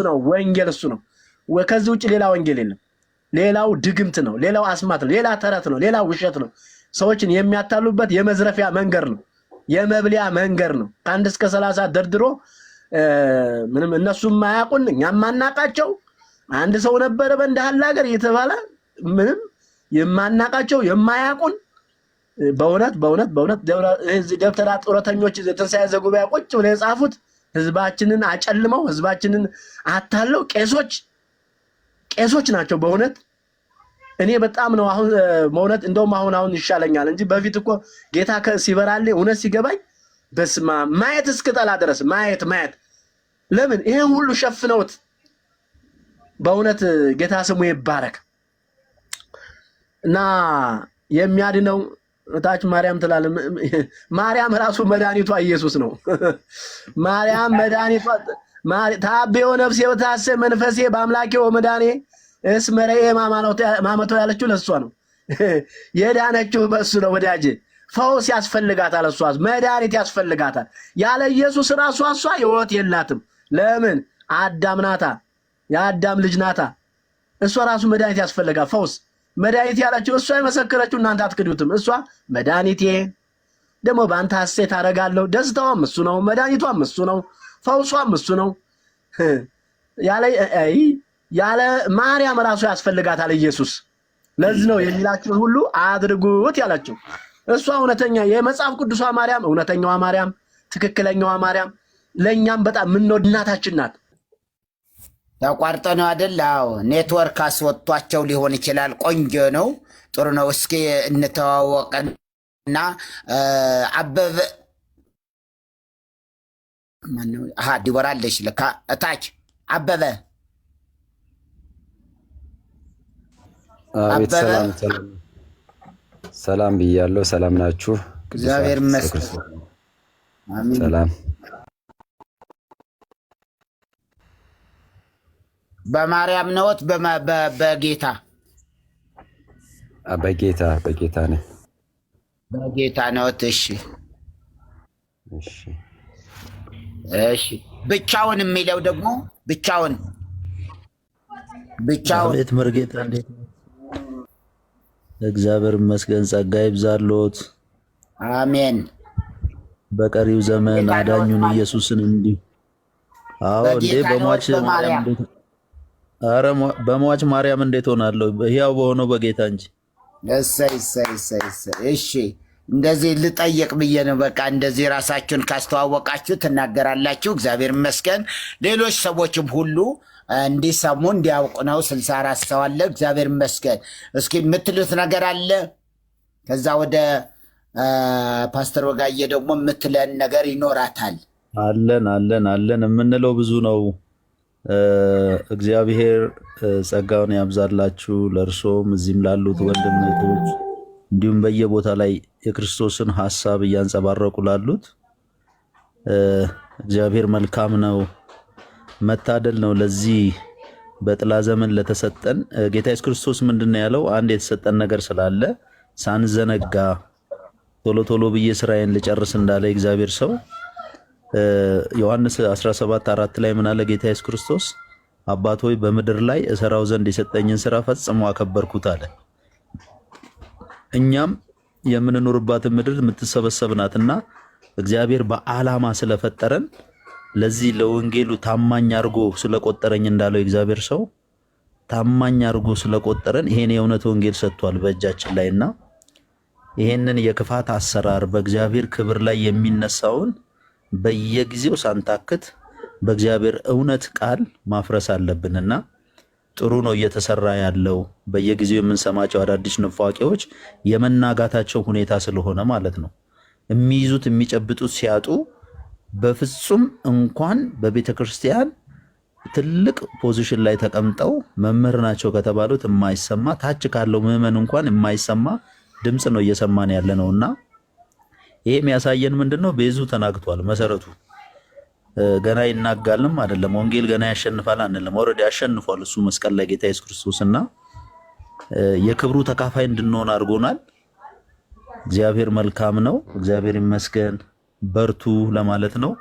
ነው። ከዚህ ውጭ ሌላ ወንጌል የለም። ሌላው ድግምት ነው። ሌላው አስማት ነው። ሌላ ተረት ነው። ሌላ ውሸት ነው። ሰዎችን የሚያታሉበት የመዝረፊያ መንገድ ነው፣ የመብሊያ መንገድ ነው። ከ1 እስከ 30 ደርድሮ ምንም እነሱም ማያውቁን እኛም ማናቃቸው አንድ ሰው ነበረ በእንደሃል ሀገር እየተባለ ምንም የማናቃቸው የማያውቁን በእውነት ደብተራ ጡረተኞች ትንሣኤ ዘጉባኤ ቁጭ ብለው የጻፉት ህዝባችንን አጨልመው ህዝባችንን አታለው ቄሶች ናቸው። በእውነት እኔ በጣም ነው አሁን በእውነት እንደውም አሁን ይሻለኛል እንጂ በፊት እኮ ጌታ ሲበራልኝ እውነት ሲገባኝ በስማ ማየት እስክጠላ ድረስ ማየት ለምን ይሄን ሁሉ ሸፍነውት። በእውነት ጌታ ስሙ ይባረክ እና የሚያድነው ታች ማርያም ትላለ። ማርያም ራሱ መድኃኒቷ ኢየሱስ ነው። ማርያም መድኃኒቷ ታቤው ነፍሴ ወታሰ መንፈሴ በአምላኬ ወመድኃኔ እስመ ረኤ ማመቶ ያለችው ለሷ ነው። የዳነችው በእሱ ነው ወዳጄ። ፈውስ ያስፈልጋታል፣ እሷ መድኃኒት ያስፈልጋታል። ያለ ኢየሱስ ራሷ እሷ ሕይወት የላትም። ለምን? አዳም ናታ፣ የአዳም ልጅ ናታ። እሷ ራሱ መድኃኒት ያስፈልጋት ፈውስ መድኃኒት ያላችሁ እሷ የመሰከረችው እናንተ አትክዱትም። እሷ መድኃኒቴ ደግሞ በአንተ ሐሴት አደርጋለሁ። ደስታዋም እሱ ነው፣ መድኃኒቷም እሱ ነው፣ ፈውሷም እሱ ነው። ያለ ማርያም ራሱ ያስፈልጋታል ኢየሱስ። ለዚህ ነው የሚላችሁን ሁሉ አድርጉት ያላችሁ። እሷ እውነተኛ የመጽሐፍ ቅዱሷ ማርያም፣ እውነተኛዋ ማርያም፣ ትክክለኛዋ ማርያም ለእኛም በጣም የምንወድ እናታችን ናት። ተቋርጦ ነው አይደል? አዎ ኔትወርክ አስወጥቷቸው ሊሆን ይችላል። ቆንጆ ነው፣ ጥሩ ነው። እስኪ እንተዋወቅና አበበ ማነው? ዲቦራ አለሽ ለካ እታች። አበበ አቤት። ሰላም ብያለሁ። ሰላም ናችሁ? እግዚአብሔር ይመስገን። አሜን። ሰላም በማርያም ነዎት? በጌታ በጌታ ነኝ። በጌታ ነዎት? እሺ። ብቻውን የሚለው ደግሞ ብቻውን ቤት መርጌታ እንዴት ነው? እግዚአብሔር ይመስገን። ጸጋ ይብዛልዎት። አሜን። በቀሪው ዘመን አዳኙን ኢየሱስን እንዲህ እንዴ በሟች ማርያም እንዴት ሆናለሁ? ሕያው በሆነው በጌታ እንጂ። እሰይ። እሺ እንደዚህ ልጠየቅ ብዬ ነው። በቃ እንደዚህ ራሳችሁን ካስተዋወቃችሁ ትናገራላችሁ። እግዚአብሔር ይመስገን። ሌሎች ሰዎችም ሁሉ እንዲሰሙ እንዲያውቁ ነው። 64 ሰው አለ። እግዚአብሔር ይመስገን። እስኪ የምትሉት ነገር አለ? ከዛ ወደ ፓስተር ወጋዬ ደግሞ የምትለን ነገር ይኖራታል። አለን የምንለው ብዙ ነው። እግዚአብሔር ጸጋውን ያብዛላችሁ፣ ለእርሶም እዚህም ላሉት ወንድም እህቶች፣ እንዲሁም በየቦታ ላይ የክርስቶስን ሐሳብ እያንጸባረቁ ላሉት እግዚአብሔር መልካም ነው። መታደል ነው ለዚህ በጥላ ዘመን ለተሰጠን። ጌታ ኢየሱስ ክርስቶስ ምንድን ነው ያለው? አንድ የተሰጠን ነገር ስላለ ሳንዘነጋ ቶሎ ብዬ ስራዬን ልጨርስ እንዳለ እግዚአብሔር ሰው ዮሐንስ 17:4 ላይ ምን አለ ጌታ ኢየሱስ ክርስቶስ? አባት ሆይ በምድር ላይ እሰራው ዘንድ የሰጠኝን ስራ ፈጽሞ አከበርኩት አለ። እኛም የምንኖርባትን ምድር የምትሰበሰብ ናትና እግዚአብሔር በዓላማ ስለፈጠረን ለዚህ ለወንጌሉ ታማኝ አድርጎ ስለቆጠረኝ እንዳለው እግዚአብሔር ሰው ታማኝ አድርጎ ስለቆጠረን ይሄን የእውነት ወንጌል ሰጥቷል በእጃችን ላይና ይሄንን የክፋት አሰራር በእግዚአብሔር ክብር ላይ የሚነሳውን በየጊዜው ሳንታክት በእግዚአብሔር እውነት ቃል ማፍረስ አለብንና ጥሩ ነው እየተሰራ ያለው። በየጊዜው የምንሰማቸው አዳዲስ ንፋቄዎች የመናጋታቸው ሁኔታ ስለሆነ ማለት ነው። የሚይዙት የሚጨብጡት ሲያጡ በፍጹም እንኳን በቤተ ክርስቲያን ትልቅ ፖዚሽን ላይ ተቀምጠው መምህር ናቸው ከተባሉት የማይሰማ ታች ካለው ምዕመን እንኳን የማይሰማ ድምፅ ነው እየሰማን ያለ ነውና ይሄ የሚያሳየን ምንድነው? ቤዙ ተናግቷል። መሰረቱ ገና ይናጋልም አይደለም። ወንጌል ገና ያሸንፋል አንልም። ኦልሬዲ አሸንፏል እሱ መስቀል ላይ ጌታ ኢየሱስ ክርስቶስና የክብሩ ተካፋይ እንድንሆን አድርጎናል። እግዚአብሔር መልካም ነው። እግዚአብሔር ይመስገን። በርቱ ለማለት ነው።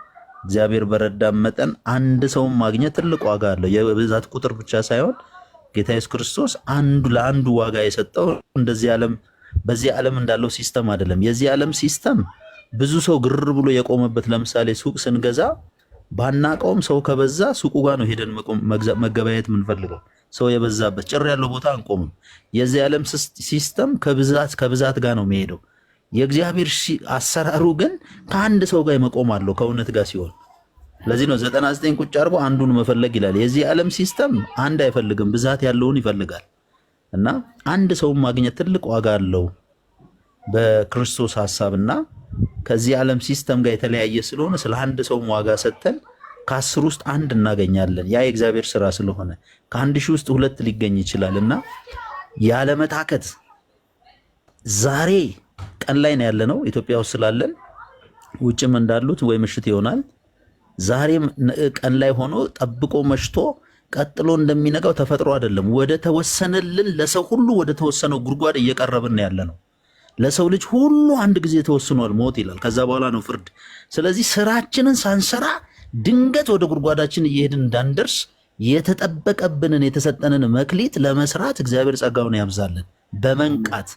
እግዚአብሔር በረዳም መጠን አንድ ሰውን ማግኘት ትልቅ ዋጋ አለው። የብዛት ቁጥር ብቻ ሳይሆን ጌታ ኢየሱስ ክርስቶስ አንዱ ለአንዱ ዋጋ የሰጠው እንደዚህ ዓለም በዚህ ዓለም እንዳለው ሲስተም አይደለም። የዚህ ዓለም ሲስተም ብዙ ሰው ግር ብሎ የቆመበት። ለምሳሌ ሱቅ ስንገዛ ባናቀውም ሰው ከበዛ ሱቁ ጋር ነው ሄደን መገበያየት የምንፈልገው። ሰው የበዛበት ጭር ያለው ቦታ አንቆምም። የዚህ ዓለም ሲስተም ከብዛት ጋር ነው የሚሄደው። የእግዚአብሔር አሰራሩ ግን ከአንድ ሰው ጋር መቆም አለው ከእውነት ጋር ሲሆን፣ ለዚህ ነው 99 ቁጭ አድርጎ አንዱን መፈለግ ይላል። የዚህ ዓለም ሲስተም አንድ አይፈልግም፣ ብዛት ያለውን ይፈልጋል። እና አንድ ሰው ማግኘት ትልቅ ዋጋ አለው በክርስቶስ ሐሳብና ከዚህ ዓለም ሲስተም ጋር የተለያየ ስለሆነ ስለ አንድ ሰው ዋጋ ሰጥተን ከ10 ውስጥ አንድ እናገኛለን። ያ የእግዚአብሔር ስራ ስለሆነ ከ1000 ውስጥ 2 ሊገኝ ይችላል። እና ያለመታከት ዛሬ ቀን ላይ ነው ያለነው ኢትዮጵያ ውስጥ ስላለን፣ ውጭም እንዳሉት ወይ ምሽት ይሆናል። ዛሬ ቀን ላይ ሆኖ ጠብቆ መሽቶ ቀጥሎ እንደሚነጋው ተፈጥሮ አይደለም። ወደ ተወሰነልን ለሰው ሁሉ ወደ ተወሰነው ጉድጓድ እየቀረብን ያለነው። ለሰው ልጅ ሁሉ አንድ ጊዜ ተወስኗል ሞት ይላል። ከዛ በኋላ ነው ፍርድ። ስለዚህ ስራችንን ሳንሰራ ድንገት ወደ ጉድጓዳችን እየሄድን እንዳንደርስ የተጠበቀብንን የተሰጠንን መክሊት ለመስራት እግዚአብሔር ጸጋውን ያብዛልን። በመንቃት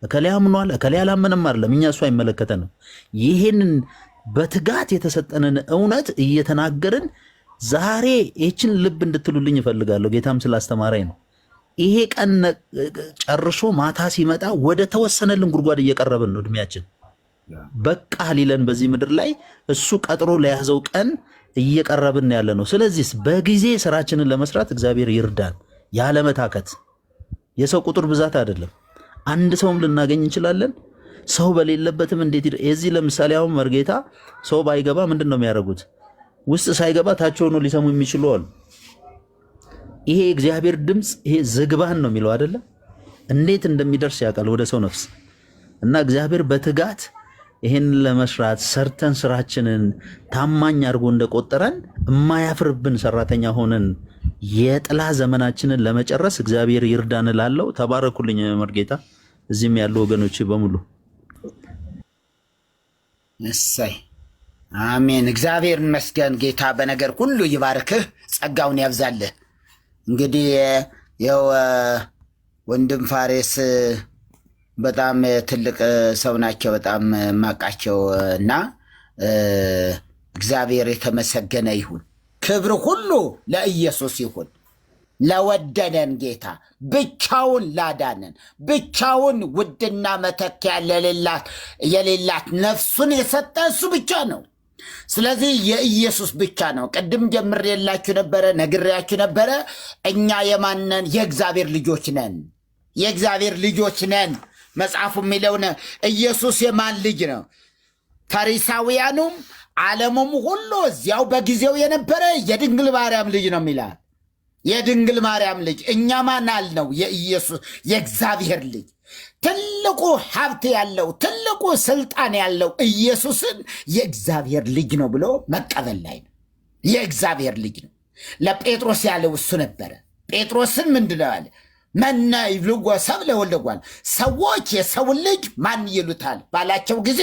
እከሌ አምኗል እከሌ አላመነም አይደለም፣ እኛ እሱ አይመለከተንም። ይህንን በትጋት የተሰጠንን እውነት እየተናገርን ዛሬ ይህችን ልብ እንድትሉልኝ እፈልጋለሁ። ጌታም ስላስተማረኝ ነው። ይሄ ቀን ጨርሶ ማታ ሲመጣ ወደ ተወሰነልን ጉድጓድ እየቀረብን ነው። እድሜያችን በቃ ሊለን በዚህ ምድር ላይ እሱ ቀጥሮ ለያዘው ቀን እየቀረብን ያለ ነው። ስለዚህ በጊዜ ስራችንን ለመስራት እግዚአብሔር ይርዳን። ያለመታከት የሰው ቁጥር ብዛት አይደለም። አንድ ሰውም ልናገኝ እንችላለን። ሰው በሌለበትም እንዴት የዚህ ለምሳሌ አሁን መርጌታ ሰው ባይገባ ምንድን ነው የሚያደርጉት? ውስጥ ሳይገባ ታች ሆኖ ሊሰሙ የሚችሉ አሉ። ይሄ እግዚአብሔር ድምፅ ይሄ ዝግባን ነው የሚለው አይደለም? እንዴት እንደሚደርስ ያውቃል ወደ ሰው ነፍስ። እና እግዚአብሔር በትጋት ይሄን ለመስራት ሰርተን ስራችንን ታማኝ አድርጎ እንደቆጠረን የማያፍርብን ሰራተኛ ሆነን የጥላ ዘመናችንን ለመጨረስ እግዚአብሔር ይርዳን እላለሁ። ተባረኩልኝ መርጌታ፣ እዚህም ያሉ ወገኖች በሙሉ እሰይ አሜን። እግዚአብሔር ይመስገን። ጌታ በነገር ሁሉ ይባርክህ፣ ጸጋውን ያብዛልህ። እንግዲህ ያው ወንድም ፋሬስ በጣም ትልቅ ሰው ናቸው፣ በጣም ማቃቸው እና እግዚአብሔር የተመሰገነ ይሁን። ክብር ሁሉ ለኢየሱስ ይሁን። ለወደደን ጌታ ብቻውን ላዳነን ብቻውን ውድና መተኪያ የሌላት ነፍሱን የሰጠ እሱ ብቻ ነው። ስለዚህ የኢየሱስ ብቻ ነው። ቅድም ጀምሬላችሁ ነበረ፣ ነግሬያችሁ ነበረ። እኛ የማነን? የእግዚአብሔር ልጆች ነን። የእግዚአብሔር ልጆች ነን። መጽሐፉ የሚለውን ኢየሱስ የማን ልጅ ነው? ፈሪሳውያኑም ዓለሙም ሁሉ እዚያው በጊዜው የነበረ የድንግል ማርያም ልጅ ነው የሚላል። የድንግል ማርያም ልጅ እኛ ማን አልነው? የኢየሱስ የእግዚአብሔር ልጅ ትልቁ ሀብት ያለው ትልቁ ስልጣን ያለው ኢየሱስን የእግዚአብሔር ልጅ ነው ብሎ መቀበል ላይ ነው። የእግዚአብሔር ልጅ ነው። ለጴጥሮስ ያለው እሱ ነበረ። ጴጥሮስን ምንድን ነው ያለ? መነ ይብልዎ ሰብእ ለወልደ እጓለ፣ ሰዎች የሰውን ልጅ ማን ይሉታል ባላቸው ጊዜ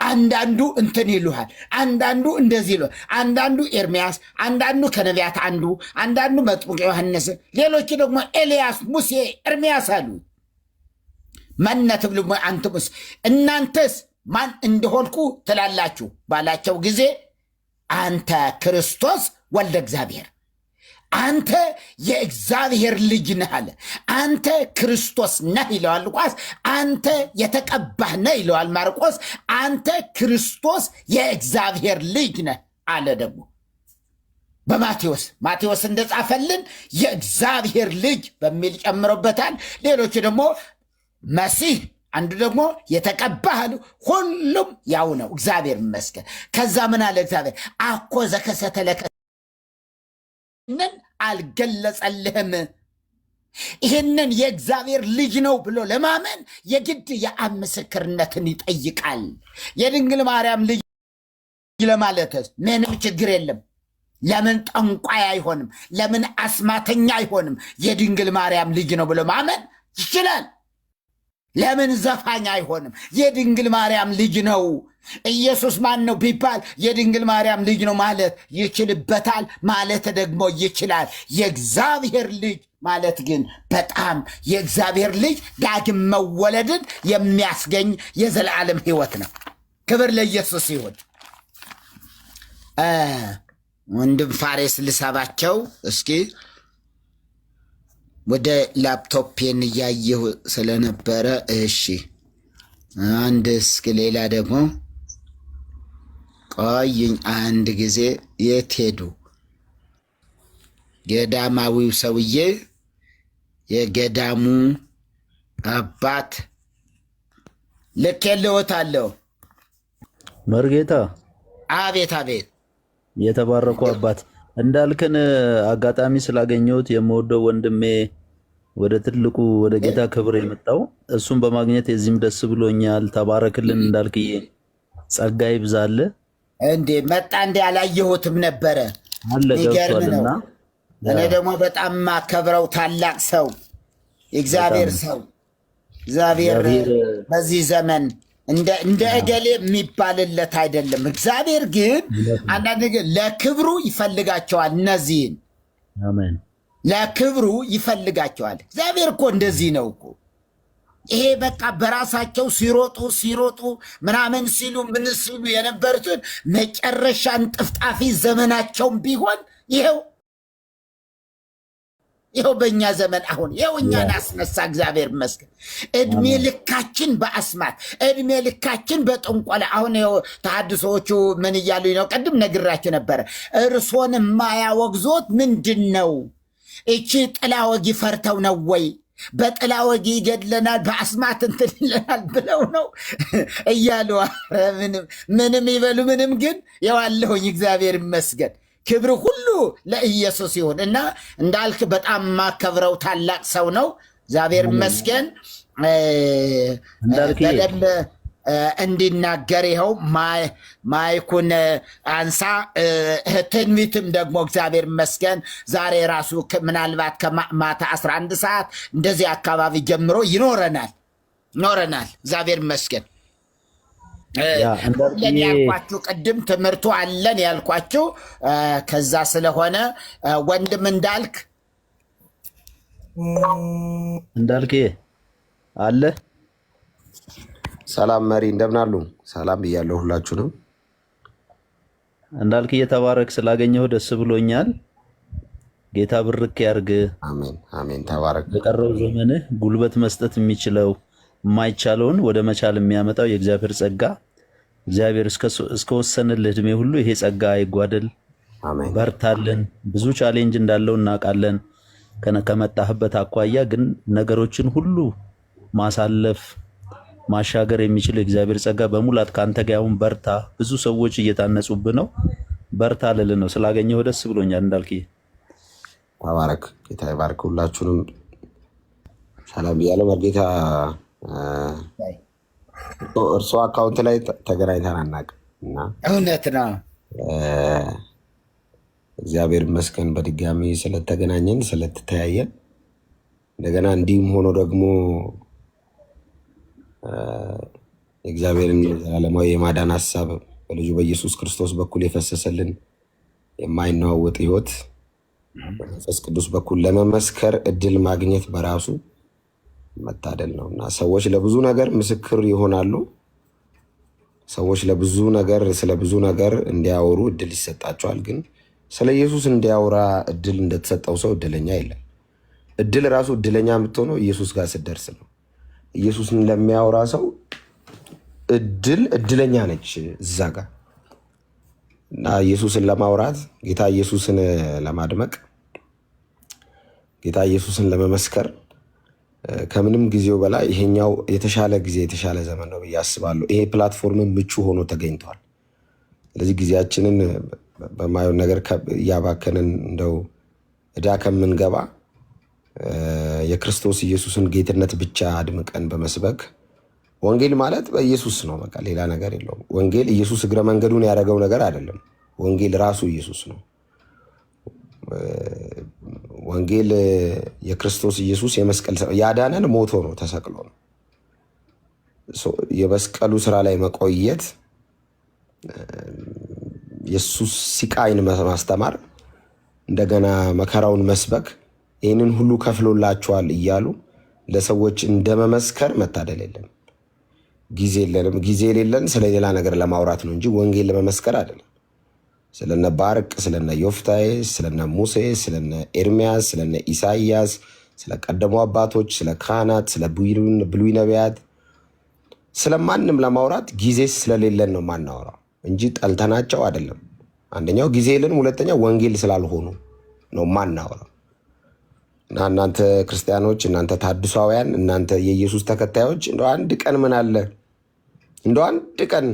አንዳንዱ እንትን ይሉሃል፣ አንዳንዱ እንደዚህ ይሉሃል፣ አንዳንዱ ኤርምያስ፣ አንዳንዱ ከነቢያት አንዱ፣ አንዳንዱ መጥምቁ ዮሐንስ፣ ሌሎች ደግሞ ኤልያስ፣ ሙሴ፣ ኤርምያስ አሉ። መነ ትብልዎ አንትሙስ፣ እናንተስ ማን እንደሆንኩ ትላላችሁ ባላቸው ጊዜ አንተ ክርስቶስ ወልደ እግዚአብሔር፣ አንተ የእግዚአብሔር ልጅ ነህ አለ። አንተ ክርስቶስ ነህ ይለዋል ሉቃስ። አንተ የተቀባህ ነህ ይለዋል ማርቆስ። አንተ ክርስቶስ የእግዚአብሔር ልጅ ነህ አለ ደግሞ በማቴዎስ እንደጻፈልን የእግዚአብሔር ልጅ በሚል ጨምሮበታል። ሌሎቹ ደግሞ መሲህ፣ አንዱ ደግሞ የተቀባህ፣ ሁሉም ያው ነው። እግዚአብሔር ይመስገን። ከዛ ምን አለ እግዚአብሔር? አኮ ዘከሰተ ለከ ንን አልገለጸልህም። ይህንን የእግዚአብሔር ልጅ ነው ብሎ ለማመን የግድ የአብ ምስክርነትን ይጠይቃል። የድንግል ማርያም ልጅ ለማለትስ ምንም ችግር የለም። ለምን ጠንቋይ አይሆንም? ለምን አስማተኛ አይሆንም? የድንግል ማርያም ልጅ ነው ብሎ ማመን ይችላል። ለምን ዘፋኝ አይሆንም? የድንግል ማርያም ልጅ ነው። ኢየሱስ ማን ነው ቢባል የድንግል ማርያም ልጅ ነው ማለት ይችልበታል፣ ማለት ደግሞ ይችላል። የእግዚአብሔር ልጅ ማለት ግን በጣም የእግዚአብሔር ልጅ ዳግም መወለድን የሚያስገኝ የዘላለም ሕይወት ነው። ክብር ለኢየሱስ ይሁን። ወንድም ፋሬስ ልሳባቸው እስኪ ወደ ላፕቶፔን እያየሁ ስለነበረ፣ እሺ አንድ እስኪ ሌላ ደግሞ ቆይኝ አንድ ጊዜ። የት ሄዱ? ገዳማዊው ሰውዬ የገዳሙ አባት ልኬልዎታለሁ። መርጌታ አቤት አቤት። የተባረኩ አባት እንዳልክን አጋጣሚ ስላገኘሁት የምወደው ወንድሜ ወደ ትልቁ ወደ ጌታ ክብር የመጣው እሱን በማግኘት የዚህም ደስ ብሎኛል። ተባረክልን እንዳልክዬ፣ ጸጋ ይብዛል። እንዴ መጣ እንዴ? አላየሁትም ነበረ አለ ገብቷልና፣ እኔ ደግሞ በጣም ማከብረው ታላቅ ሰው የእግዚአብሔር ሰው እግዚአብሔር በዚህ ዘመን እንደ እገሌ የሚባልለት አይደለም። እግዚአብሔር ግን አንዳንድ ለክብሩ ይፈልጋቸዋል። እነዚህን አሜን፣ ለክብሩ ይፈልጋቸዋል። እግዚአብሔር እኮ እንደዚህ ነው እኮ። ይሄ በቃ በራሳቸው ሲሮጡ ምናምን ሲሉ ምን ሲሉ የነበሩትን መጨረሻን ጥፍጣፊ ዘመናቸውን ቢሆን ይኸው በእኛ ዘመን አሁን ይኸው እኛን አስነሳ። እግዚአብሔር ይመስገን። እድሜ ልካችን በአስማት እድሜ ልካችን በጥንቆላ። አሁን ተሐድሶዎቹ ምን እያሉኝ ነው? ቅድም ነግራችሁ ነበረ። እርሶን የማያወግዞት ምንድን ነው? እቺ ጥላ ወጊ ፈርተው ነው ወይ? በጥላ ወጊ ይገድለናል፣ በአስማት እንትን ይለናል ብለው ነው እያሉ ምንም ይበሉ ምንም፣ ግን የዋለሁኝ እግዚአብሔር ይመስገን። ክብር ሁሉ ለኢየሱስ ይሁን እና እንዳልክ በጣም ማከብረው ታላቅ ሰው ነው። እግዚአብሔር ይመስገን። በደንብ እንዲናገር ይኸው ማይኩን አንሳ። ትንቢትም ደግሞ እግዚአብሔር ይመስገን ዛሬ ራሱ ምናልባት ከማታ 11 ሰዓት እንደዚህ አካባቢ ጀምሮ ይኖረናል። እግዚአብሔር ይመስገን። ያልኳችሁ ቅድም ትምህርቱ አለን ያልኳችሁ ከዛ ስለሆነ ወንድም እንዳልክ አለ። ሰላም መሪ፣ እንደምን አሉ? ሰላም ብያለሁ ሁላችሁንም። እንዳልክ እየተባረክ ስላገኘሁ ደስ ብሎኛል። ጌታ ብርክ ያርግ። አሜን አሜን። ተባረክ። በቀረው ዘመንህ ጉልበት መስጠት የሚችለው የማይቻለውን ወደ መቻል የሚያመጣው የእግዚአብሔር ጸጋ እግዚአብሔር እስከወሰንልህ ዕድሜ ሁሉ ይሄ ጸጋ አይጓደል። በርታልን። ብዙ ቻሌንጅ እንዳለው እናውቃለን። ከመጣህበት አኳያ ግን ነገሮችን ሁሉ ማሳለፍ ማሻገር የሚችል እግዚአብሔር ጸጋ በሙላት ካንተ ጋር አሁን በርታ። ብዙ ሰዎች እየታነጹብህ ነው። በርታ ልልህ ነው። ስላገኘሁ ደስ ብሎኛል እንዳልክዬ። ተባረክ። ጌታ ይባርክ። ሁላችሁንም ሰላም ብያለሁ። መርጌታ እርሶ አካውንት ላይ ተገናኝተን አናውቅም እና እውነት ነው። እግዚአብሔር ይመስገን በድጋሚ ስለተገናኘን ስለተተያየን፣ እንደገና እንዲህም ሆኖ ደግሞ የእግዚአብሔርን ዘላለማዊ የማዳን ሀሳብ በልጁ በኢየሱስ ክርስቶስ በኩል የፈሰሰልን የማይናወጥ ሕይወት በመንፈስ ቅዱስ በኩል ለመመስከር እድል ማግኘት በራሱ መታደል ነው እና ሰዎች ለብዙ ነገር ምስክር ይሆናሉ። ሰዎች ለብዙ ነገር ስለ ብዙ ነገር እንዲያወሩ እድል ይሰጣቸዋል። ግን ስለ ኢየሱስ እንዲያወራ እድል እንደተሰጠው ሰው እድለኛ የለም። እድል ራሱ እድለኛ የምትሆነው ኢየሱስ ጋር ስትደርስ ነው። ኢየሱስን ለሚያወራ ሰው እድለኛ ነች እዛ ጋር እና ኢየሱስን ለማውራት ጌታ ኢየሱስን ለማድመቅ ጌታ ኢየሱስን ለመመስከር ከምንም ጊዜው በላይ ይሄኛው የተሻለ ጊዜ የተሻለ ዘመን ነው ብዬ አስባለሁ። ይሄ ፕላትፎርምን ምቹ ሆኖ ተገኝቷል። ስለዚህ ጊዜያችንን በማየው ነገር እያባከንን እንደው ዕዳ ከምንገባ የክርስቶስ ኢየሱስን ጌትነት ብቻ አድምቀን በመስበክ ወንጌል ማለት በኢየሱስ ነው። በቃ ሌላ ነገር የለውም። ወንጌል ኢየሱስ እግረ መንገዱን ያደረገው ነገር አይደለም። ወንጌል ራሱ ኢየሱስ ነው። ወንጌል የክርስቶስ ኢየሱስ የመስቀል ያዳነን ሞቶ ነው፣ ተሰቅሎ ነው። የመስቀሉ ስራ ላይ መቆየት ኢየሱስ ሲቃይን ማስተማር እንደገና መከራውን መስበክ ይህንን ሁሉ ከፍሎላቸዋል እያሉ ለሰዎች እንደመመስከር መታደል የለም። ጊዜ የለንም። ጊዜ የሌለን ስለሌላ ነገር ለማውራት ነው እንጂ ወንጌል ለመመስከር አይደለም። ስለነ ባርቅ፣ ስለነ ዮፍታሔ፣ ስለነ ሙሴ፣ ስለነ ኤርሚያስ፣ ስለነ ኢሳይያስ፣ ስለ ቀደሙ አባቶች፣ ስለ ካህናት፣ ስለ ብሉይ ነቢያት፣ ስለማንም ለማውራት ጊዜ ስለሌለን ነው ማናወራው እንጂ ጠልተናቸው አይደለም። አንደኛው ጊዜ የለን፣ ሁለተኛ ወንጌል ስላልሆኑ ነው ማናወራው። እና እናንተ ክርስቲያኖች፣ እናንተ ታድሷውያን፣ እናንተ የኢየሱስ ተከታዮች እንደው አንድ ቀን ምን አለ እንደው አንድ ቀን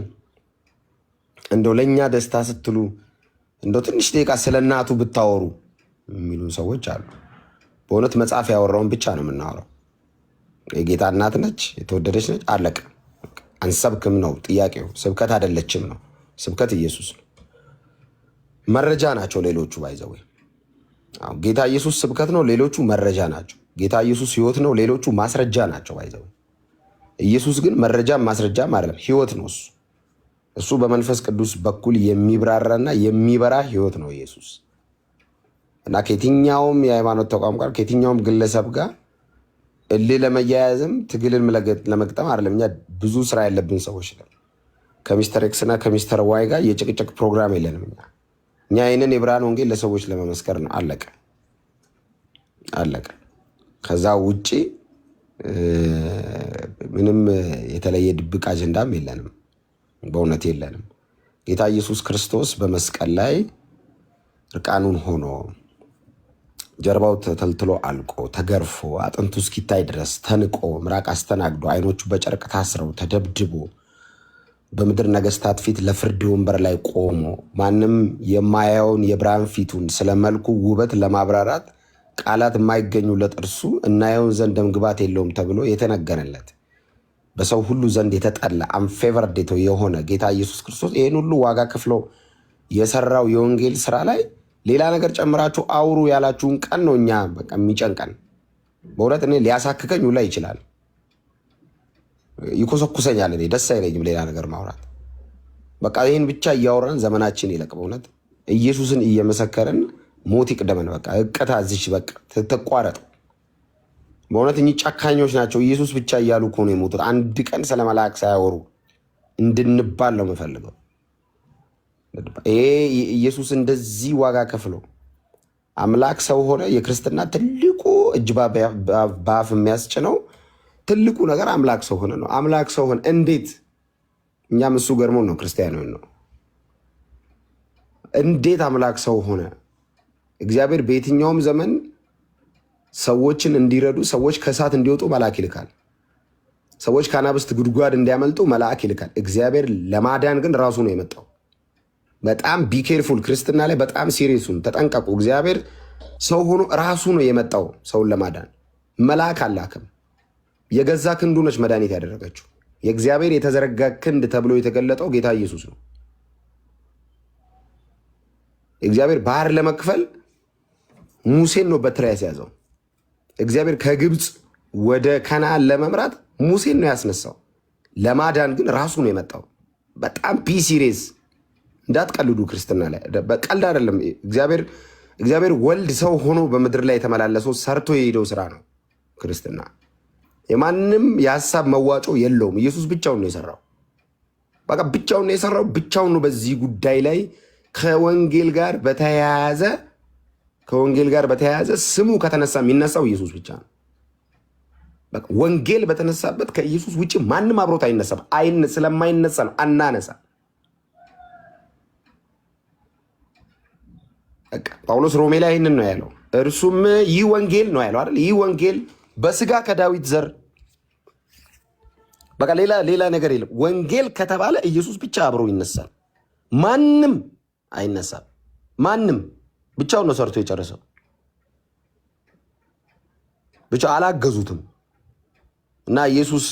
እንደው ለእኛ ደስታ ስትሉ እንደው ትንሽ ደቂቃ ስለ እናቱ ብታወሩ የሚሉ ሰዎች አሉ። በእውነት መጽሐፍ ያወራውን ብቻ ነው የምናወራው። የጌታ እናት ነች፣ የተወደደች ነች፣ አለቀ። አንሰብክም ነው ጥያቄው። ስብከት አይደለችም ነው። ስብከት ኢየሱስ ነው። መረጃ ናቸው ሌሎቹ። ባይዘው ጌታ ኢየሱስ ስብከት ነው፣ ሌሎቹ መረጃ ናቸው። ጌታ ኢየሱስ ህይወት ነው፣ ሌሎቹ ማስረጃ ናቸው። ባይዘው ኢየሱስ ግን መረጃም ማስረጃም አይደለም፣ ህይወት ነው። እሱ በመንፈስ ቅዱስ በኩል የሚብራራና የሚበራ ህይወት ነው ኢየሱስ። እና ከየትኛውም የሃይማኖት ተቋም ጋር ከየትኛውም ግለሰብ ጋር እልህ ለመያያዝም ትግልን ለመግጠም አይደለም። እኛ ብዙ ስራ ያለብን ሰዎች ነን። ከሚስተር ኤክስ እና ከሚስተር ዋይ ጋር የጭቅጭቅ ፕሮግራም የለንም። እኛ ይህንን የብርሃን ወንጌል ለሰዎች ለመመስከር ነው። አለቀ አለቀ። ከዛ ውጭ ምንም የተለየ ድብቅ አጀንዳም የለንም። በእውነት የለንም። ጌታ ኢየሱስ ክርስቶስ በመስቀል ላይ እርቃኑን ሆኖ ጀርባው ተተልትሎ አልቆ ተገርፎ አጥንቱ እስኪታይ ድረስ ተንቆ ምራቅ አስተናግዶ አይኖቹ በጨርቅ ታስረው ተደብድቦ በምድር ነገስታት ፊት ለፍርድ ወንበር ላይ ቆሞ ማንም የማያየውን የብርሃን ፊቱን ስለ መልኩ ውበት ለማብራራት ቃላት የማይገኙለት እርሱ እናየውን ዘንድ ደምግባት የለውም ተብሎ የተነገረለት በሰው ሁሉ ዘንድ የተጠላ አንፌቨርድ የሆነ ጌታ ኢየሱስ ክርስቶስ ይህን ሁሉ ዋጋ ከፍሎ የሰራው የወንጌል ስራ ላይ ሌላ ነገር ጨምራችሁ አውሩ ያላችሁን ቀን ነው እኛ በቃ የሚጨንቀን። በእውነት እኔ ሊያሳክከኝ ሁላ ይችላል፣ ይኮሰኩሰኛል። እኔ ደስ አይለኝም ሌላ ነገር ማውራት። በቃ ይህን ብቻ እያወራን ዘመናችን ይለቅ። በእውነት ኢየሱስን እየመሰከርን ሞት ይቅደመን። በቃ እቀታ እዚች በቃ ትቋረጥ። በእውነት እኚህ ጨካኞች ናቸው። ኢየሱስ ብቻ እያሉ እኮ ነው የሞቱት። አንድ ቀን ስለ መልአክ ሳያወሩ እንድንባል ነው የምፈልገው። ይሄ ኢየሱስ እንደዚህ ዋጋ ከፍሎ አምላክ ሰው ሆነ። የክርስትና ትልቁ እጅ በአፍ የሚያስጭነው ትልቁ ነገር አምላክ ሰው ሆነ ነው። አምላክ ሰው ሆነ እንዴት? እኛም እሱ ገርሞን ነው ክርስቲያኖ ነው። እንዴት አምላክ ሰው ሆነ? እግዚአብሔር በየትኛውም ዘመን ሰዎችን እንዲረዱ፣ ሰዎች ከእሳት እንዲወጡ መልአክ ይልካል። ሰዎች ከአናብስት ጉድጓድ እንዲያመልጡ መልአክ ይልካል። እግዚአብሔር ለማዳን ግን ራሱ ነው የመጣው። በጣም ቢኬርፉል። ክርስትና ላይ በጣም ሲሪየሱን ተጠንቀቁ። እግዚአብሔር ሰው ሆኖ ራሱ ነው የመጣው ሰውን ለማዳን። መልአክ አላክም። የገዛ ክንዱ ነች መድኃኒት ያደረገችው። የእግዚአብሔር የተዘረጋ ክንድ ተብሎ የተገለጠው ጌታ ኢየሱስ ነው። እግዚአብሔር ባህር ለመክፈል ሙሴን ነው በትር ያስያዘው። እግዚአብሔር ከግብፅ ወደ ከነዓን ለመምራት ሙሴን ነው ያስነሳው። ለማዳን ግን ራሱ ነው የመጣው። በጣም ቢሲሪየስ እንዳትቀልዱ። ክርስትና ላይ በቀልድ አይደለም። እግዚአብሔር ወልድ ሰው ሆኖ በምድር ላይ የተመላለሰው ሰርቶ የሄደው ስራ ነው ክርስትና። የማንም የሀሳብ መዋጮ የለውም። ኢየሱስ ብቻውን ነው የሰራው። በቃ ብቻውን ነው የሰራው። ብቻውን ነው በዚህ ጉዳይ ላይ ከወንጌል ጋር በተያያዘ ስሙ ከተነሳ የሚነሳው ኢየሱስ ብቻ ነው። በቃ ወንጌል በተነሳበት ከኢየሱስ ውጭ ማንም አብሮት አይነሳም። ስለማይነሳ ነው አናነሳ። ጳውሎስ ሮሜ ላይ ይህንን ነው ያለው። እርሱም ይህ ወንጌል ነው ያለው አይደል? ይህ ወንጌል በስጋ ከዳዊት ዘር በቃ ሌላ ነገር የለም። ወንጌል ከተባለ ኢየሱስ ብቻ አብሮ ይነሳል። ማንም አይነሳም። ማንም ብቻውን ነው ሰርቶ የጨረሰው። ብቻ አላገዙትም። እና ኢየሱስ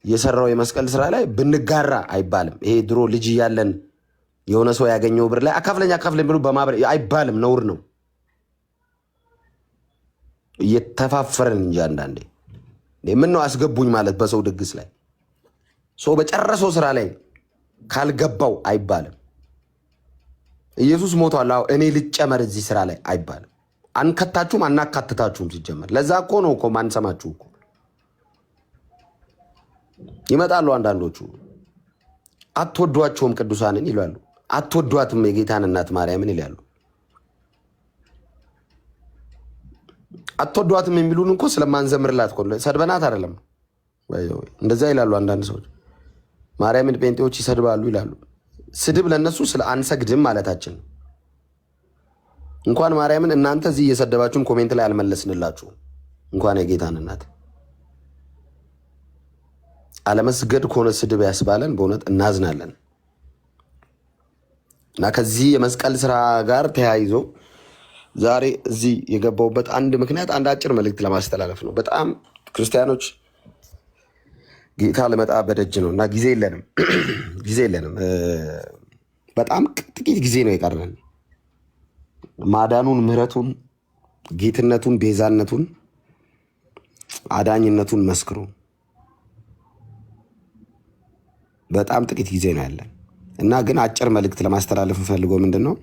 የሰራው የመስቀል ስራ ላይ ብንጋራ አይባልም። ይሄ ድሮ ልጅ እያለን የሆነ ሰው ያገኘው ብር ላይ አካፍለኝ ብሎ በማህበር አይባልም፣ ነውር ነው። እየተፋፈረን እንጂ አንዳንዴ ምን ነው አስገቡኝ ማለት በሰው ድግስ ላይ ሰው በጨረሰው ስራ ላይ ካልገባው አይባልም። ኢየሱስ ሞቷል፣ አዎ እኔ ልጨመር እዚህ ስራ ላይ አይባልም። አንከታችሁም አናካትታችሁም። ሲጀመር ለዛ እኮ ነው እኮ ማንሰማችሁ እኮ። ይመጣሉ አንዳንዶቹ አትወዷቸውም ቅዱሳንን ይላሉ። አትወዷትም የጌታን እናት ማርያምን ይላሉ። አትወዷትም የሚሉን እኮ ስለማንዘምርላት እኮ ሰድበናት አይደለም። እንደዛ ይላሉ አንዳንድ ሰዎች። ማርያምን ጴንጤዎች ይሰድባሉ ይላሉ። ስድብ ለነሱ ስለ አንሰግድም ማለታችን ነው። እንኳን ማርያምን እናንተ እዚህ እየሰደባችሁን ኮሜንት ላይ አልመለስንላችሁም። እንኳን የጌታን እናት አለመስገድ ከሆነ ስድብ ያስባለን በእውነት እናዝናለን። እና ከዚህ የመስቀል ስራ ጋር ተያይዞ ዛሬ እዚህ የገባውበት አንድ ምክንያት አንድ አጭር መልእክት ለማስተላለፍ ነው። በጣም ክርስቲያኖች ጌታ ልመጣ በደጅ ነው እና ጊዜ የለንም። በጣም ጥቂት ጊዜ ነው የቀረን። ማዳኑን፣ ምህረቱን፣ ጌትነቱን፣ ቤዛነቱን፣ አዳኝነቱን መስክሩ። በጣም ጥቂት ጊዜ ነው ያለን እና ግን አጭር መልእክት ለማስተላለፍ ፈልጎ ምንድን ነው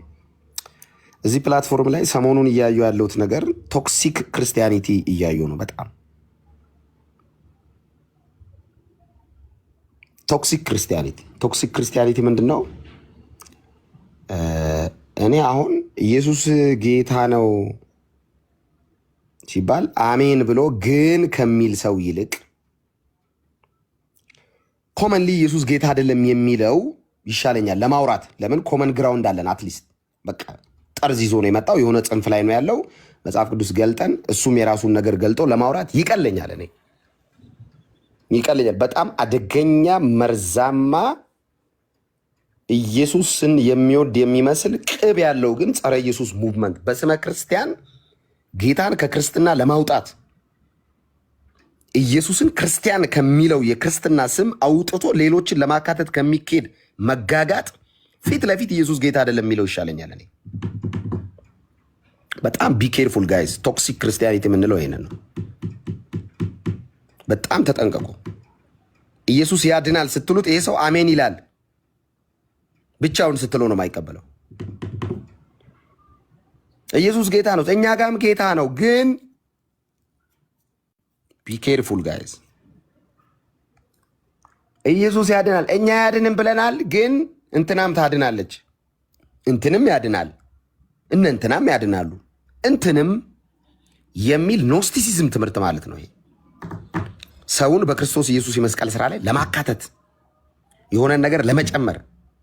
እዚህ ፕላትፎርም ላይ ሰሞኑን እያዩ ያለሁት ነገር ቶክሲክ ክርስቲያኒቲ እያዩ ነው። በጣም ቶክሲክ ክርስቲያኒቲ ምንድን ነው? እኔ አሁን ኢየሱስ ጌታ ነው ሲባል አሜን ብሎ ግን ከሚል ሰው ይልቅ ኮመንሊ ኢየሱስ ጌታ አይደለም የሚለው ይሻለኛል ለማውራት። ለምን ኮመን ግራውንድ አለን። አትሊስት በቃ ጠርዝ ይዞ ነው የመጣው፣ የሆነ ጽንፍ ላይ ነው ያለው። መጽሐፍ ቅዱስ ገልጠን እሱም የራሱን ነገር ገልጦ ለማውራት ይቀለኛል። እኔ ይቀለኛል። በጣም አደገኛ መርዛማ ኢየሱስን የሚወድ የሚመስል ቅብ ያለው ግን ጸረ ኢየሱስ ሙቭመንት በስመ ክርስቲያን ጌታን ከክርስትና ለማውጣት ኢየሱስን ክርስቲያን ከሚለው የክርስትና ስም አውጥቶ ሌሎችን ለማካተት ከሚኬድ መጋጋጥ ፊት ለፊት ኢየሱስ ጌታ አይደለም የሚለው ይሻለኛል። እኔ በጣም ቢኬርፉል ጋይስ። ቶክሲክ ክርስቲያኒቲ የምንለው ይሄንን ነው። በጣም ተጠንቀቁ። ኢየሱስ ያድናል ስትሉት ይሄ ሰው አሜን ይላል ብቻውን ስትለው ነው የማይቀበለው። ኢየሱስ ጌታ ነው፣ እኛ ጋም ጌታ ነው፣ ግን ቢኬርፉል ጋይስ። ኢየሱስ ያድናል፣ እኛ ያድንም ብለናል፣ ግን እንትናም ታድናለች፣ እንትንም ያድናል፣ እንትናም ያድናሉ፣ እንትንም የሚል ኖስቲሲዝም ትምህርት ማለት ነው። ይሄ ሰውን በክርስቶስ ኢየሱስ የመስቀል ስራ ላይ ለማካተት የሆነን ነገር ለመጨመር።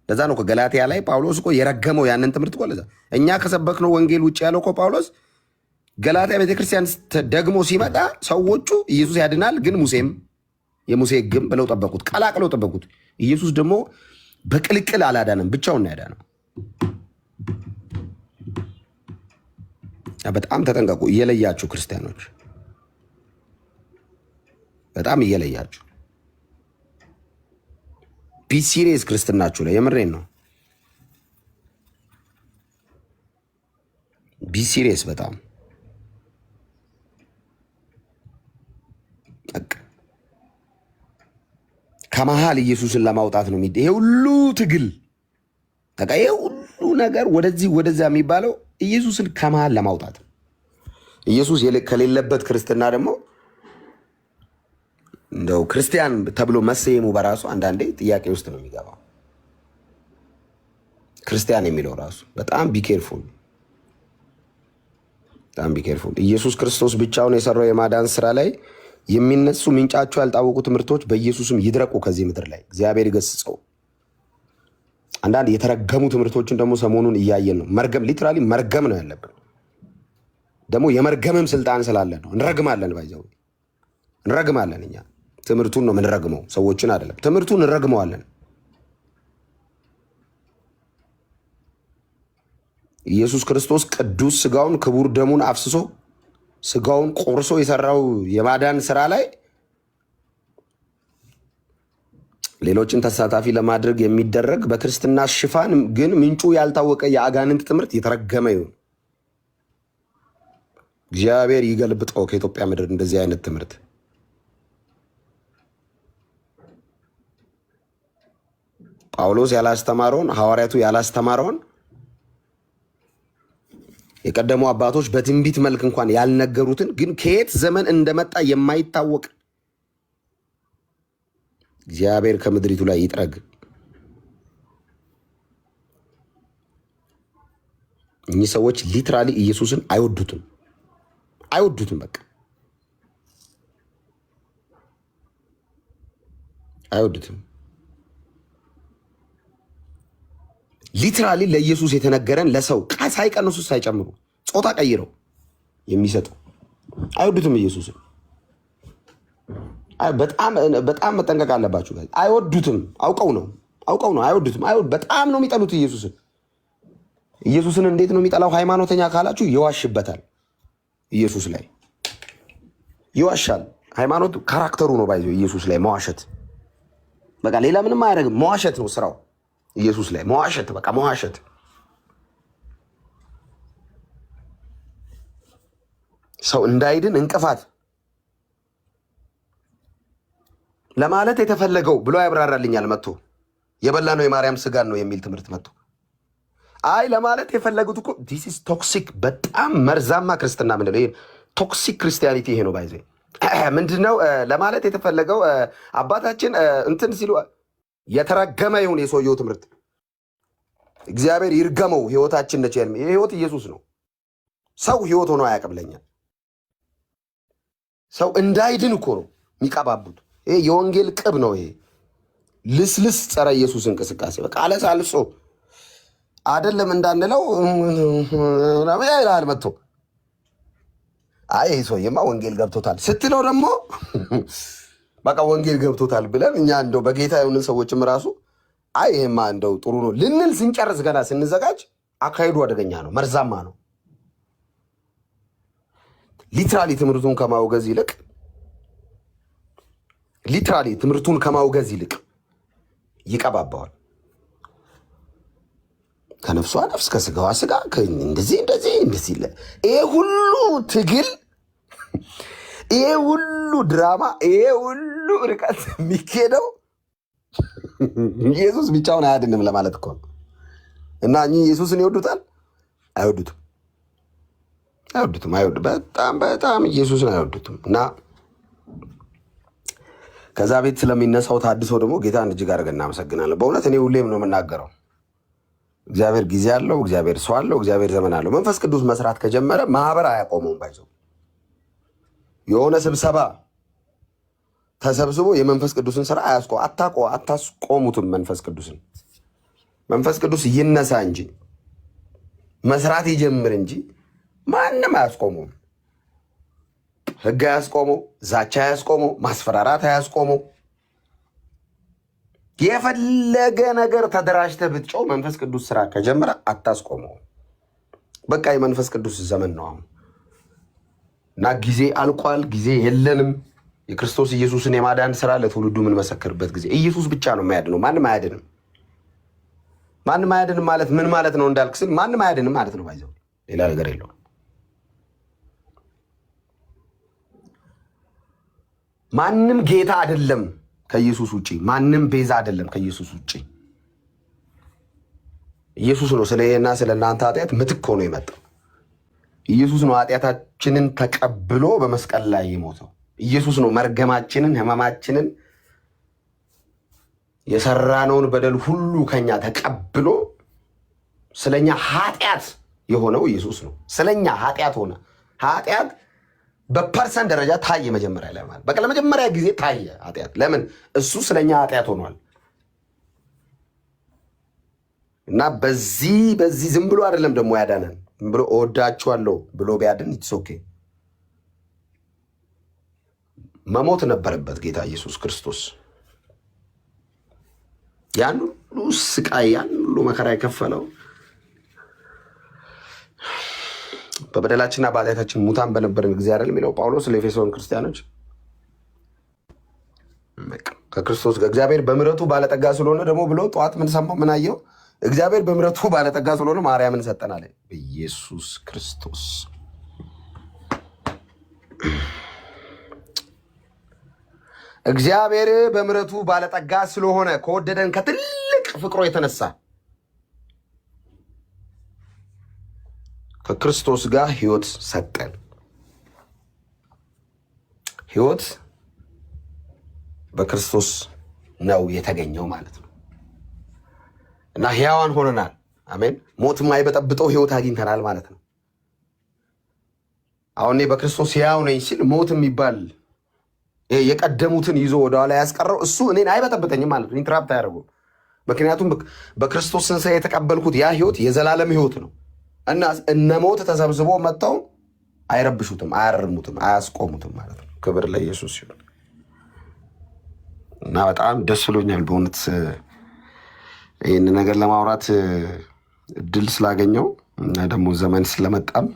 ለዛ ነው ከገላትያ ላይ ጳውሎስ እኮ የረገመው ያንን ትምህርት እኮ። ለዛ እኛ ከሰበክነው ወንጌል ውጭ ያለው እኮ ጳውሎስ ገላትያ ቤተክርስቲያን ደግሞ ሲመጣ ሰዎቹ ኢየሱስ ያድናል ግን ሙሴም የሙሴ ሕግም ብለው ጠበቁት፣ ቀላቅለው ጠበቁት። ኢየሱስ ደግሞ በቅልቅል አላዳንም፣ ብቻውን ያዳነው። በጣም ተጠንቀቁ፣ እየለያችሁ ክርስቲያኖች፣ በጣም እየለያችሁ ቢሲሪየስ ክርስትናችሁ ላይ። የምሬን ነው። ቢሲሪየስ በጣም ከመሃል ኢየሱስን ለማውጣት ነው ይሄ ሁሉ ትግል። በቃ ይሄ ሁሉ ነገር ወደዚህ ወደዛ የሚባለው ኢየሱስን ከመሃል ለማውጣት። ኢየሱስ ከሌለበት ክርስትና ደግሞ እንደው ክርስቲያን ተብሎ መሰየሙ በራሱ አንዳንዴ ጥያቄ ውስጥ ነው የሚገባው። ክርስቲያን የሚለው ራሱ በጣም ቢኬርፉል፣ በጣም ቢኬርፉል። ኢየሱስ ክርስቶስ ብቻውን የሰራው የማዳን ስራ ላይ የሚነሱ ምንጫቸው ያልታወቁ ትምህርቶች በኢየሱስም ይድረቁ ከዚህ ምድር ላይ። እግዚአብሔር ይገስጸው። አንዳንድ የተረገሙ ትምህርቶችን ደግሞ ሰሞኑን እያየን ነው። መርገም፣ ሊትራሊ መርገም ነው ያለብን። ደግሞ የመርገምም ስልጣን ስላለን ነው። እንረግማለን፣ ባይዘው እንረግማለን። እኛ ትምህርቱን ነው የምንረግመው፣ ሰዎችን አይደለም። ትምህርቱን እንረግመዋለን። ኢየሱስ ክርስቶስ ቅዱስ ስጋውን ክቡር ደሙን አፍስሶ ስጋውን ቆርሶ የሰራው የማዳን ስራ ላይ ሌሎችን ተሳታፊ ለማድረግ የሚደረግ በክርስትና ሽፋን ግን ምንጩ ያልታወቀ የአጋንንት ትምህርት የተረገመ ይሁን። እግዚአብሔር ይገልብጠው ከኢትዮጵያ ምድር እንደዚህ አይነት ትምህርት። ጳውሎስ ያላስተማረውን ሐዋርያቱ ያላስተማረውን የቀደሙ አባቶች በትንቢት መልክ እንኳን ያልነገሩትን ግን ከየት ዘመን እንደመጣ የማይታወቅ እግዚአብሔር ከምድሪቱ ላይ ይጥረግ። እኚህ ሰዎች ሊትራሊ ኢየሱስን አይወዱትም። በቃ አይወዱትም። ሊትራሊ ለኢየሱስ የተነገረን ለሰው ሳይቀንሱ ሳይጨምሩ ጾታ ቀይረው የሚሰጡ አይወዱትም ኢየሱስን። በጣም መጠንቀቅ አለባችሁ። አይወዱትም። አውቀው ነው አይወዱትም። በጣም ነው የሚጠሉት ኢየሱስን። ኢየሱስን እንዴት ነው የሚጠላው ሃይማኖተኛ ካላችሁ? ይዋሽበታል። ኢየሱስ ላይ ይዋሻል። ሃይማኖት ካራክተሩ ነው ባይዞ ኢየሱስ ላይ መዋሸት። በቃ ሌላ ምንም አያደርግም። መዋሸት ነው ስራው ኢየሱስ ላይ መዋሸት። በቃ መዋሸት። ሰው እንዳይድን እንቅፋት ለማለት የተፈለገው ብሎ ያብራራልኛል። መጥቶ የበላ ነው የማርያም ስጋን ነው የሚል ትምህርት መጥቶ አይ ለማለት የፈለጉት እኮ ዲስ ኢዝ ቶክሲክ፣ በጣም መርዛማ ክርስትና ምንድነው? ይሄ ቶክሲክ ክርስቲያኒቲ ይሄ ነው ባይዘ ምንድነው ለማለት የተፈለገው? አባታችን እንትን ሲሉ የተረገመ ይሁን የሰውየው ትምህርት፣ እግዚአብሔር ይርገመው። ህይወታችን ነች። ይሄ ህይወት ኢየሱስ ነው። ሰው ህይወት ሆኖ አያውቅም ለኛ። ሰው እንዳይድን እኮ ነው የሚቀባቡት። ይሄ የወንጌል ቅብ ነው። ይሄ ልስልስ ጸረ ኢየሱስ እንቅስቃሴ በቃ አለሳልሶ አይደለም እንዳንለው ይላል መጥቶ። አይ ይሄ ሰውዬማ ወንጌል ገብቶታል ስትለው ደግሞ በቃ ወንጌል ገብቶታል ብለን እኛ እንደው በጌታ የሆንን ሰዎችም ራሱ አይ ይሄማ እንደው ጥሩ ነው ልንል ስንጨርስ ገና ስንዘጋጅ አካሄዱ አደገኛ ነው፣ መርዛማ ነው። ሊትራሊ ትምህርቱን ከማውገዝ ይልቅ ይቀባባዋል። ከነፍሷ ነፍስ ከስጋዋ ስጋ እንደዚህ ይሄ ሁሉ ትግል፣ ይሄ ሁሉ ድራማ፣ ይሄ ሁሉ ርቀት የሚኬደው ኢየሱስ ብቻውን አያድንም ለማለት እኮ ነው። እና እኚህ ኢየሱስን ይወዱታል? አይወዱትም። በጣም ኢየሱስን አይወዱትም። እና ከዛ ቤት ስለሚነሳው ታድሶ ደግሞ ጌታን እጅግ አድርገን እናመሰግናለን። በእውነት እኔ ሁሌም ነው የምናገረው፣ እግዚአብሔር ጊዜ አለው፣ እግዚአብሔር ሰው አለው፣ እግዚአብሔር ዘመን አለው። መንፈስ ቅዱስ መስራት ከጀመረ ማህበር አያቆመውም። ባይዘው የሆነ ስብሰባ ተሰብስቦ የመንፈስ ቅዱስን ስራ አታስቆሙትም። መንፈስ ቅዱስ ይነሳ እንጂ መስራት ይጀምር እንጂ ማንም አያስቆመውም። ህግ አያስቆመው፣ ዛቻ አያስቆመው፣ ማስፈራራት አያስቆመው። የፈለገ ነገር ተደራጅተህ ብትጮህ መንፈስ ቅዱስ ስራ ከጀመረ አታስቆመው። በቃ የመንፈስ ቅዱስ ዘመን ነው አሁን እና ጊዜ አልቋል። ጊዜ የለንም። የክርስቶስ ኢየሱስን የማዳን ስራ ለትውልዱ የምንመሰክርበት ጊዜ። ኢየሱስ ብቻ ነው የማያድነው፣ ማንም አያድንም። ማንም አያድንም ማለት ምን ማለት ነው እንዳልክ ስል ማንም አያድንም ማለት ነው። ባይዘው ሌላ ነገር የለውም። ማንም ጌታ አይደለም ከኢየሱስ ውጪ፣ ማንም ቤዛ አይደለም ከኢየሱስ ውጪ። ኢየሱስ ነው ስለና ስለናንተ ኃጢአት ምትክ ሆኖ የመጣው። ኢየሱስ ነው ኃጢአታችንን ተቀብሎ በመስቀል ላይ የሞተው። ኢየሱስ ነው መርገማችንን፣ ህመማችንን፣ የሰራነውን በደል ሁሉ ከኛ ተቀብሎ ስለኛ ኃጢአት የሆነው ኢየሱስ ነው። ስለኛ ኃጢአት ሆነ። ኃጢአት በፐርሰንት ደረጃ ታየ መጀመሪያ ላይ ማለት በቃ ለመጀመሪያ ጊዜ ታየ ኃጢአት። ለምን? እሱ ስለኛ ኃጢአት ሆኗል። እና በዚህ ዝም ብሎ አይደለም ደግሞ ያዳነን። ዝም ብሎ እወዳችኋለሁ ብሎ ቢያድን ኢትስ ኦኬ። መሞት ነበረበት ጌታ ኢየሱስ ክርስቶስ። ያን ሁሉ ስቃይ፣ ያን ሁሉ መከራ የከፈለው በበደላችንና በኃጢአታችን ሙታን በነበርን ጊዜ አይደል የሚለው ጳውሎስ ለኤፌሶን ክርስቲያኖች። ከክርስቶስ እግዚአብሔር በምሕረቱ ባለጠጋ ስለሆነ ደግሞ ብሎ ጠዋት ምን ሰማው? ምን አየው? እግዚአብሔር በምሕረቱ ባለጠጋ ስለሆነ ማርያምን ሰጠናል። በኢየሱስ ክርስቶስ እግዚአብሔር በምሕረቱ ባለጠጋ ስለሆነ ከወደደን ከትልቅ ፍቅሩ የተነሳ ከክርስቶስ ጋር ህይወት ሰጠን። ህይወት በክርስቶስ ነው የተገኘው ማለት ነው እና ሕያዋን ሆነናል። አሜን። ሞት የማይበጠብጠው ህይወት አግኝተናል ማለት ነው። አሁን እኔ በክርስቶስ ሕያው ነኝ ሲል ሞት የሚባል የቀደሙትን ይዞ ወደኋላ ያስቀረው እሱ እኔን አይበጠብጠኝም ማለት ነው። ኢንትራፕት አያደርጉም። ምክንያቱም በክርስቶስ ትንሣኤ የተቀበልኩት ያ ህይወት የዘላለም ህይወት ነው እና እነ ሞት ተሰብስቦ መጥተው አይረብሹትም፣ አያርሙትም፣ አያስቆሙትም ማለት ነው። ክብር ለኢየሱስ ሲሆን እና በጣም ደስ ብሎኛል በእውነት ይህን ነገር ለማውራት እድል ስላገኘው እና ደግሞ ዘመን ስለመጣም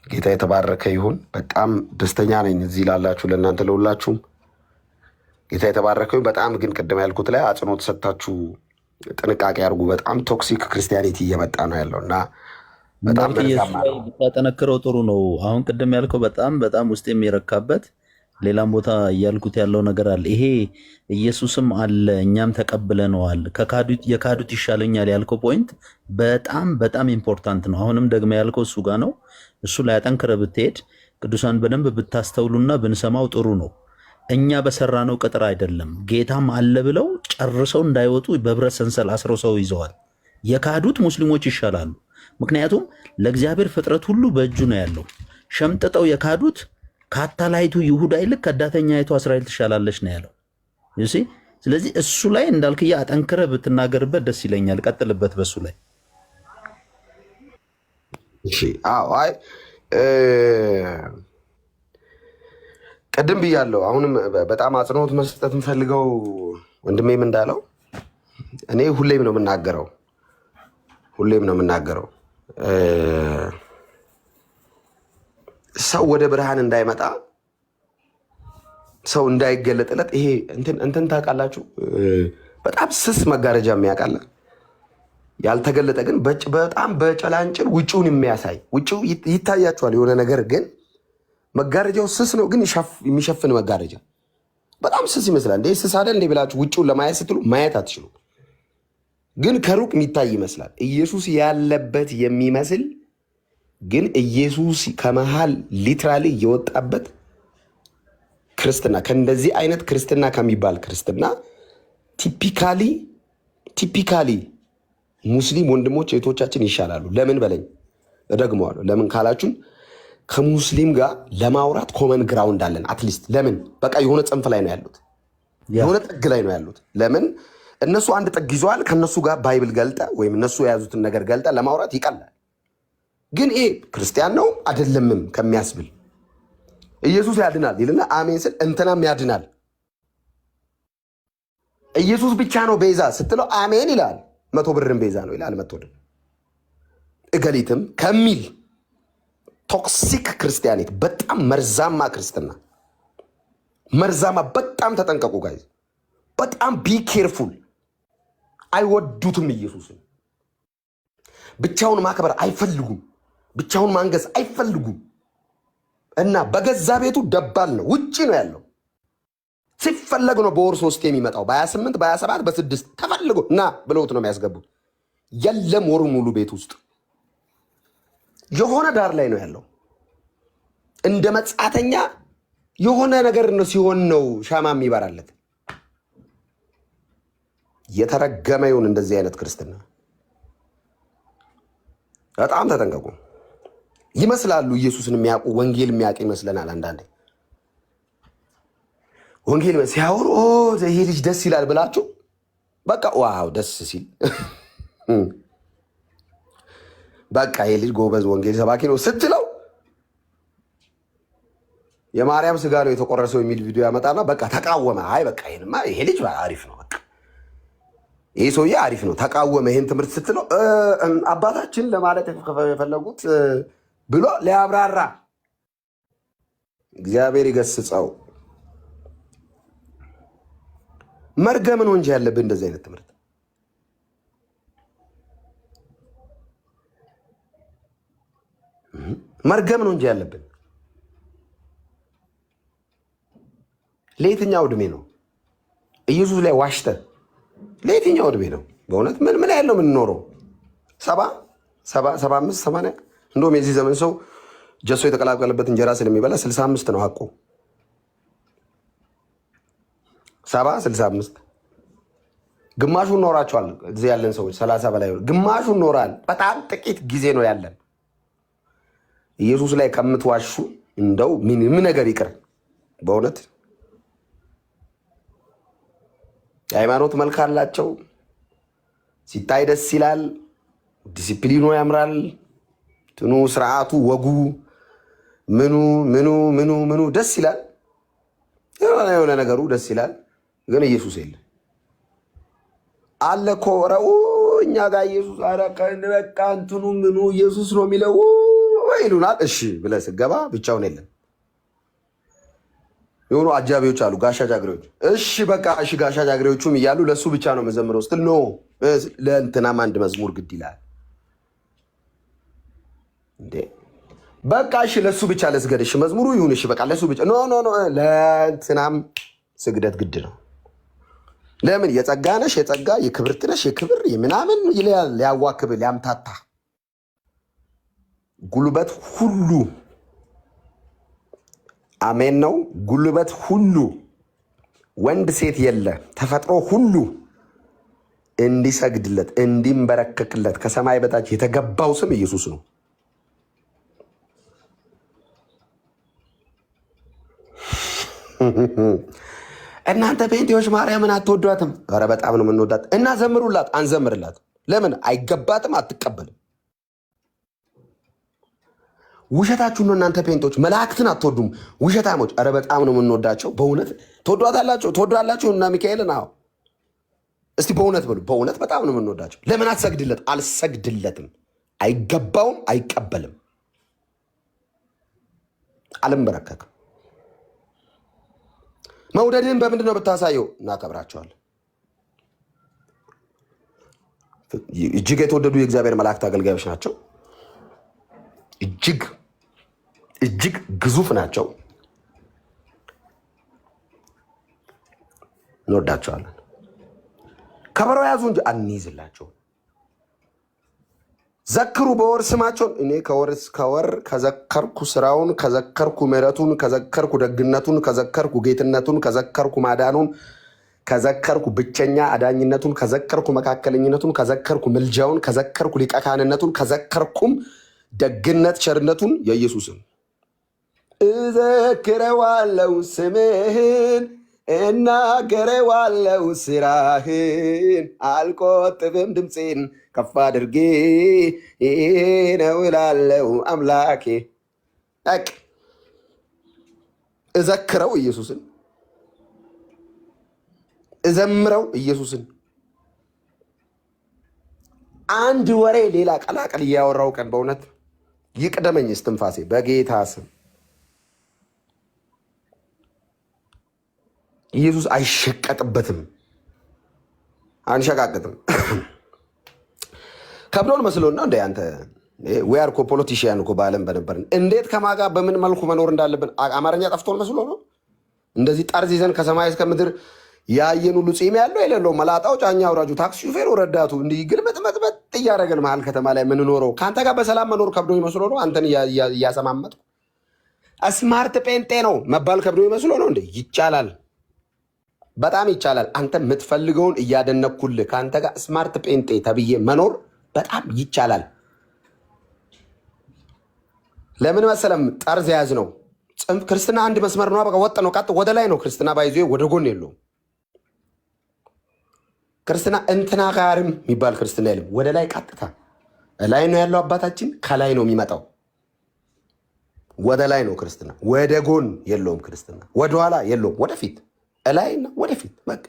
ጌታ የተባረከ ይሁን። በጣም ደስተኛ ነኝ እዚህ ላላችሁ ለእናንተ ለሁላችሁም ጌታ የተባረከ ይሁን። በጣም ግን ቅድም ያልኩት ላይ አጽንኦት ሰጥታችሁ ጥንቃቄ አድርጉ። በጣም ቶክሲክ ክርስቲያኒቲ እየመጣ ነው ያለው እና በጣም ብታጠነክረው ጥሩ ነው። አሁን ቅድም ያልከው በጣም ውስጥ የሚረካበት ሌላም ቦታ እያልኩት ያለው ነገር አለ። ይሄ ኢየሱስም አለ እኛም ተቀብለነዋል የካዱት ይሻለኛል ያልከው ፖይንት በጣም ኢምፖርታንት ነው። አሁንም ደግሞ ያልከው እሱ ጋር ነው። እሱ ላይ አጠንክረህ ብትሄድ ቅዱሳን በደንብ ብታስተውሉና ብንሰማው ጥሩ ነው። እኛ በሰራነው ቅጥር አይደለም። ጌታም አለ ብለው ጨርሰው እንዳይወጡ በብረት ሰንሰል አስረው ሰው ይዘዋል። የካዱት ሙስሊሞች ይሻላሉ። ምክንያቱም ለእግዚአብሔር ፍጥረት ሁሉ በእጁ ነው ያለው። ሸምጥጠው የካዱት ከአታላይቱ ይሁዳ ይልቅ ከዳተኛይቱ እስራኤል ትሻላለች ነው ያለው። ስለዚህ እሱ ላይ እንዳልክያ አጠንክረህ ብትናገርበት ደስ ይለኛል። ቀጥልበት በሱ ላይ። አይ ቅድም ብያለሁ። አሁንም በጣም አጽንኦት መስጠት የምፈልገው ወንድሜም እንዳለው እኔ ሁሌም ነው የምናገረው ሰው ወደ ብርሃን እንዳይመጣ ሰው እንዳይገለጥለት ይሄ እንትን ታውቃላችሁ፣ በጣም ስስ መጋረጃ የሚያውቃላ ያልተገለጠ ግን በጣም በጨላንጭል ውጭውን የሚያሳይ ውጭው ይታያችኋል የሆነ ነገር ግን መጋረጃው ስስ ነው፣ ግን የሚሸፍን መጋረጃ በጣም ስስ ይመስላል። እንዴ ስስ አይደል እንዴ ብላችሁ ውጭውን ለማየት ስትሉ ማየት አትችሉ፣ ግን ከሩቅ የሚታይ ይመስላል። ኢየሱስ ያለበት የሚመስል ግን ኢየሱስ ከመሃል ሊትራሊ የወጣበት ክርስትና ከእንደዚህ አይነት ክርስትና ከሚባል ክርስትና ቲፒካሊ ሙስሊም ወንድሞች እህቶቻችን ይሻላሉ። ለምን በለኝ እደግመዋለሁ። ለምን ካላችሁን ከሙስሊም ጋር ለማውራት ኮመን ግራውንድ አለን። አትሊስት ለምን በቃ የሆነ ጽንፍ ላይ ነው ያሉት፣ የሆነ ጥግ ላይ ነው ያሉት። ለምን እነሱ አንድ ጥግ ይዘዋል። ከነሱ ጋር ባይብል ገልጠ ወይም እነሱ የያዙትን ነገር ገልጠ ለማውራት ይቀላል። ግን ይሄ ክርስቲያን ነው አይደለምም ከሚያስብል ኢየሱስ ያድናል ይልና አሜን ስል እንትናም ያድናል። ኢየሱስ ብቻ ነው ቤዛ ስትለው አሜን ይላል። 100 ብርም ቤዛ ነው ይላል። 100 ብር እገሊትም ከሚል ቶክሲክ ክርስቲያኒት፣ በጣም መርዛማ ክርስትና፣ መርዛማ። በጣም ተጠንቀቁ ጋይዝ፣ በጣም ቢ ኬርፉል። አይወዱትም ኢየሱስን። ብቻውን ማክበር አይፈልጉም። ብቻውን ማንገስ አይፈልጉም። እና በገዛ ቤቱ ደባል ነው፣ ውጪ ነው ያለው። ሲፈለግ ነው በወር 3 የሚመጣው፣ በ28 በ27 በ6 ተፈልጎ እና ብለውት ነው የሚያስገቡት። የለም ወሩ ሙሉ ቤት ውስጥ የሆነ ዳር ላይ ነው ያለው። እንደ መጻተኛ የሆነ ነገር ነው ሲሆን ነው ሻማ የሚበራለት። የተረገመ ይሁን እንደዚህ አይነት ክርስትና። በጣም ተጠንቀቁ። ይመስላሉ ኢየሱስን የሚያውቁ ወንጌል የሚያውቅ ይመስለናል። አንዳንዴ ወንጌል ሲያወሩ ይሄ ልጅ ደስ ይላል ብላችሁ በቃ ዋው ደስ ሲል በቃ ይሄ ልጅ ጎበዝ ወንጌል ሰባኪ ነው ስትለው የማርያም ስጋ ነው የተቆረሰው የሚል ቪዲዮ ያመጣና በቃ ተቃወመ። አይ በቃ ይሄ ልጅ አሪፍ ነው፣ በቃ ይሄ ሰውዬ አሪፍ ነው፣ ተቃወመ ይሄን ትምህርት ስትለው አባታችን ለማለት የፈለጉት ብሎ ሊያብራራ እግዚአብሔር ይገስጸው። መርገም ነው እንጂ ያለብን እንደዚህ አይነት ትምህርት መርገም ነው እንጂ ያለብን። ለየትኛው ዕድሜ ነው ኢየሱስ ላይ ዋሽተ? ለየትኛው ዕድሜ ነው? በእውነት ምን ያህል ነው የምንኖረው? 75 80 እንደውም የዚህ ዘመን ሰው ጀሶ የተቀላቀለበት እንጀራ ስለሚበላ 65 ነው ሀቁ። 65 ግማሹን ኖራቸዋል። እዚህ ያለን ሰዎች 30 በላይ ግማሹን ኖራል። በጣም ጥቂት ጊዜ ነው ያለን። ኢየሱስ ላይ ከምትዋሹ እንደው ምንም ነገር ይቅር። በእውነት የሃይማኖት መልክ አላቸው። ሲታይ ደስ ይላል። ዲሲፕሊኑ ያምራል። ትኑ ስርዓቱ፣ ወጉ፣ ምኑ ደስ ይላል። የሆነ ነገሩ ደስ ይላል። ግን ኢየሱስ የለ አለ እኮ ረው እኛ ጋር ኢየሱስ አረከን በቃ እንትኑ ምኑ ኢየሱስ ነው የሚለው ይሉናል። እሺ ብለህ ስትገባ ብቻውን የለም። የሆኑ አጃቢዎች አሉ፣ ጋሻ ጃግሬዎች። እሺ በቃ እሺ ጋሻ ጃግሬዎቹም እያሉ ለሱ ብቻ ነው መዘምረው ስትል ኖ ለእንትናም አንድ መዝሙር ግድ ይላል እንዴ። በቃ እሺ ለሱ ብቻ ለስገድ። እሺ መዝሙሩ ይሁን። እሺ በቃ ለሱ ብቻ ኖ ለእንትናም ስግደት ግድ ነው። ለምን? የጸጋ ነሽ የጸጋ የክብርት ነሽ የክብር የምናምን ሊያዋክብ ሊያምታታ ጉልበት ሁሉ አሜን ነው። ጉልበት ሁሉ ወንድ ሴት የለ ተፈጥሮ ሁሉ እንዲሰግድለት እንዲንበረከክለት ከሰማይ በታች የተገባው ስም ኢየሱስ ነው። እናንተ ጴንጤዎች ማርያምን አትወዷትም? ኧረ በጣም ነው የምንወዳት። እና ዘምሩላት አንዘምርላት? ለምን? አይገባትም፣ አትቀበልም። ውሸታችሁ ነው እናንተ ጴንጤዎች። መላእክትን አትወዱም ውሸታሞች። ኧረ በጣም ነው የምንወዳቸው። በእውነት ትወዷላችሁ እና ሚካኤልን? አዎ እስቲ በእውነት በሉ። በእውነት በጣም ነው የምንወዳቸው። ለምን አትሰግድለት? አልሰግድለትም፣ አይገባውም፣ አይቀበልም፣ አልንበረከክም። መውደድህን በምንድን ነው ብታሳየው? እናከብራቸዋለን። እጅግ የተወደዱ የእግዚአብሔር መላእክት አገልጋዮች ናቸው። እጅግ ግዙፍ ናቸው። እንወዳቸዋለን። ከበሮ ያዙ እንጂ አንይዝላቸው። ዘክሩ በወር ስማቸውን። እኔ ከወር ከዘከርኩ ስራውን፣ ከዘከርኩ ምሕረቱን፣ ከዘከርኩ ደግነቱን፣ ከዘከርኩ ጌትነቱን፣ ከዘከርኩ ማዳኑን፣ ከዘከርኩ ብቸኛ አዳኝነቱን፣ ከዘከርኩ መካከለኝነቱን፣ ከዘከርኩ ምልጃውን፣ ከዘከርኩ ሊቀ ካህንነቱን፣ ከዘከርኩም ደግነት ቸርነቱን የኢየሱስን እዘክረዋለው ስምህን እናገረዋለው ስራህን አልቆጥብም ድምፄን ከፍ አድርጌ ነው እላለው አምላኬ። እዘክረው ኢየሱስን፣ እዘምረው ኢየሱስን። አንድ ወሬ ሌላ ቀላቀል እያወራው ቀን በእውነት ይቅደመኝ እስትንፋሴ በጌታ ስም። ኢየሱስ አይሸቀጥበትም፣ አንሸቃቅጥም። ከብዶን መስሎና እንደ አንተ ዌር እኮ ፖለቲሽያን እኮ በዓለም በነበርን እንዴት ከማጋ በምን መልኩ መኖር እንዳለብን አማርኛ ጠፍቶን መስሎ ነው እንደዚህ ጠርዝ ይዘን ከሰማይ እስከ ምድር ያየን ሁሉ ፂም ያለው የሌለው መላጣው ጫኛ አውራጁ ታክሲ ሹፌሩ ረዳቱ እንዲህ ግልመጥመጥመጥ እያደረገን መሀል ከተማ ላይ የምንኖረው ከአንተ ጋር በሰላም መኖር ከብዶ ይመስሎ ነው። አንተን እያሰማመጥኩ ስማርት ጴንጤ ነው መባል ከብዶ ይመስሎ ነው እንዴ? ይቻላል፣ በጣም ይቻላል። አንተ የምትፈልገውን እያደነኩልህ ከአንተ ጋር ስማርት ጴንጤ ተብዬ መኖር በጣም ይቻላል። ለምን መሰለም? ጠርዝ ያዝ ነው ክርስትና። አንድ መስመር ነው፣ በቃ ወጥ ነው፣ ቀጥ ወደ ላይ ነው ክርስትና። ባይዞ ወደ ጎን የለውም ክርስትና። እንትና ጋርም የሚባል ክርስትና የለም። ወደ ላይ ቀጥታ ላይ ነው ያለው አባታችን፣ ከላይ ነው የሚመጣው። ወደ ላይ ነው ክርስትና፣ ወደ ጎን የለውም ክርስትና። ወደኋላ የለውም፣ ወደፊት እላይና ወደፊት በቃ።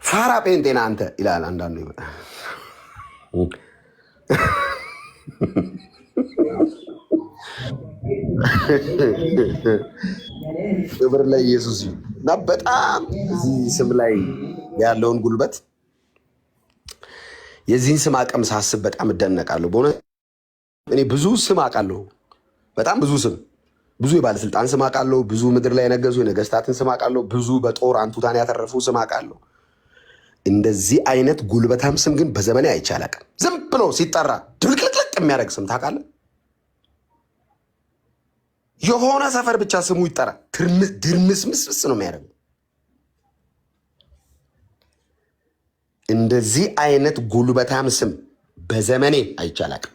ፋራ ጴንጤና አንተ ይላል አንዳንዱ ይመጣ። ክብር ለኢየሱስ ይሁን። እና በጣም እዚህ ስም ላይ ያለውን ጉልበት የዚህን ስም አቅም ሳስብ በጣም እደነቃለሁ። በእውነት እኔ ብዙ ስም አውቃለሁ፣ በጣም ብዙ ስም ብዙ የባለስልጣን ስም አውቃለሁ። ብዙ ምድር ላይ የነገሱ የነገስታትን ስም አውቃለሁ። ብዙ በጦር አንቱታን ያተረፉ ስም አውቃለሁ። እንደዚህ አይነት ጉልበታም ስም ግን በዘመኔ አይቼ አላውቅም። ዝም ብሎ ሲጠራ ድብልቅልቅልቅ የሚያደርግ ስም ታውቃለህ? የሆነ ሰፈር ብቻ ስሙ ይጠራ ድርምስምስምስ ነው የሚያደርገው። እንደዚህ አይነት ጉልበታም ስም በዘመኔ አይቼ አላውቅም።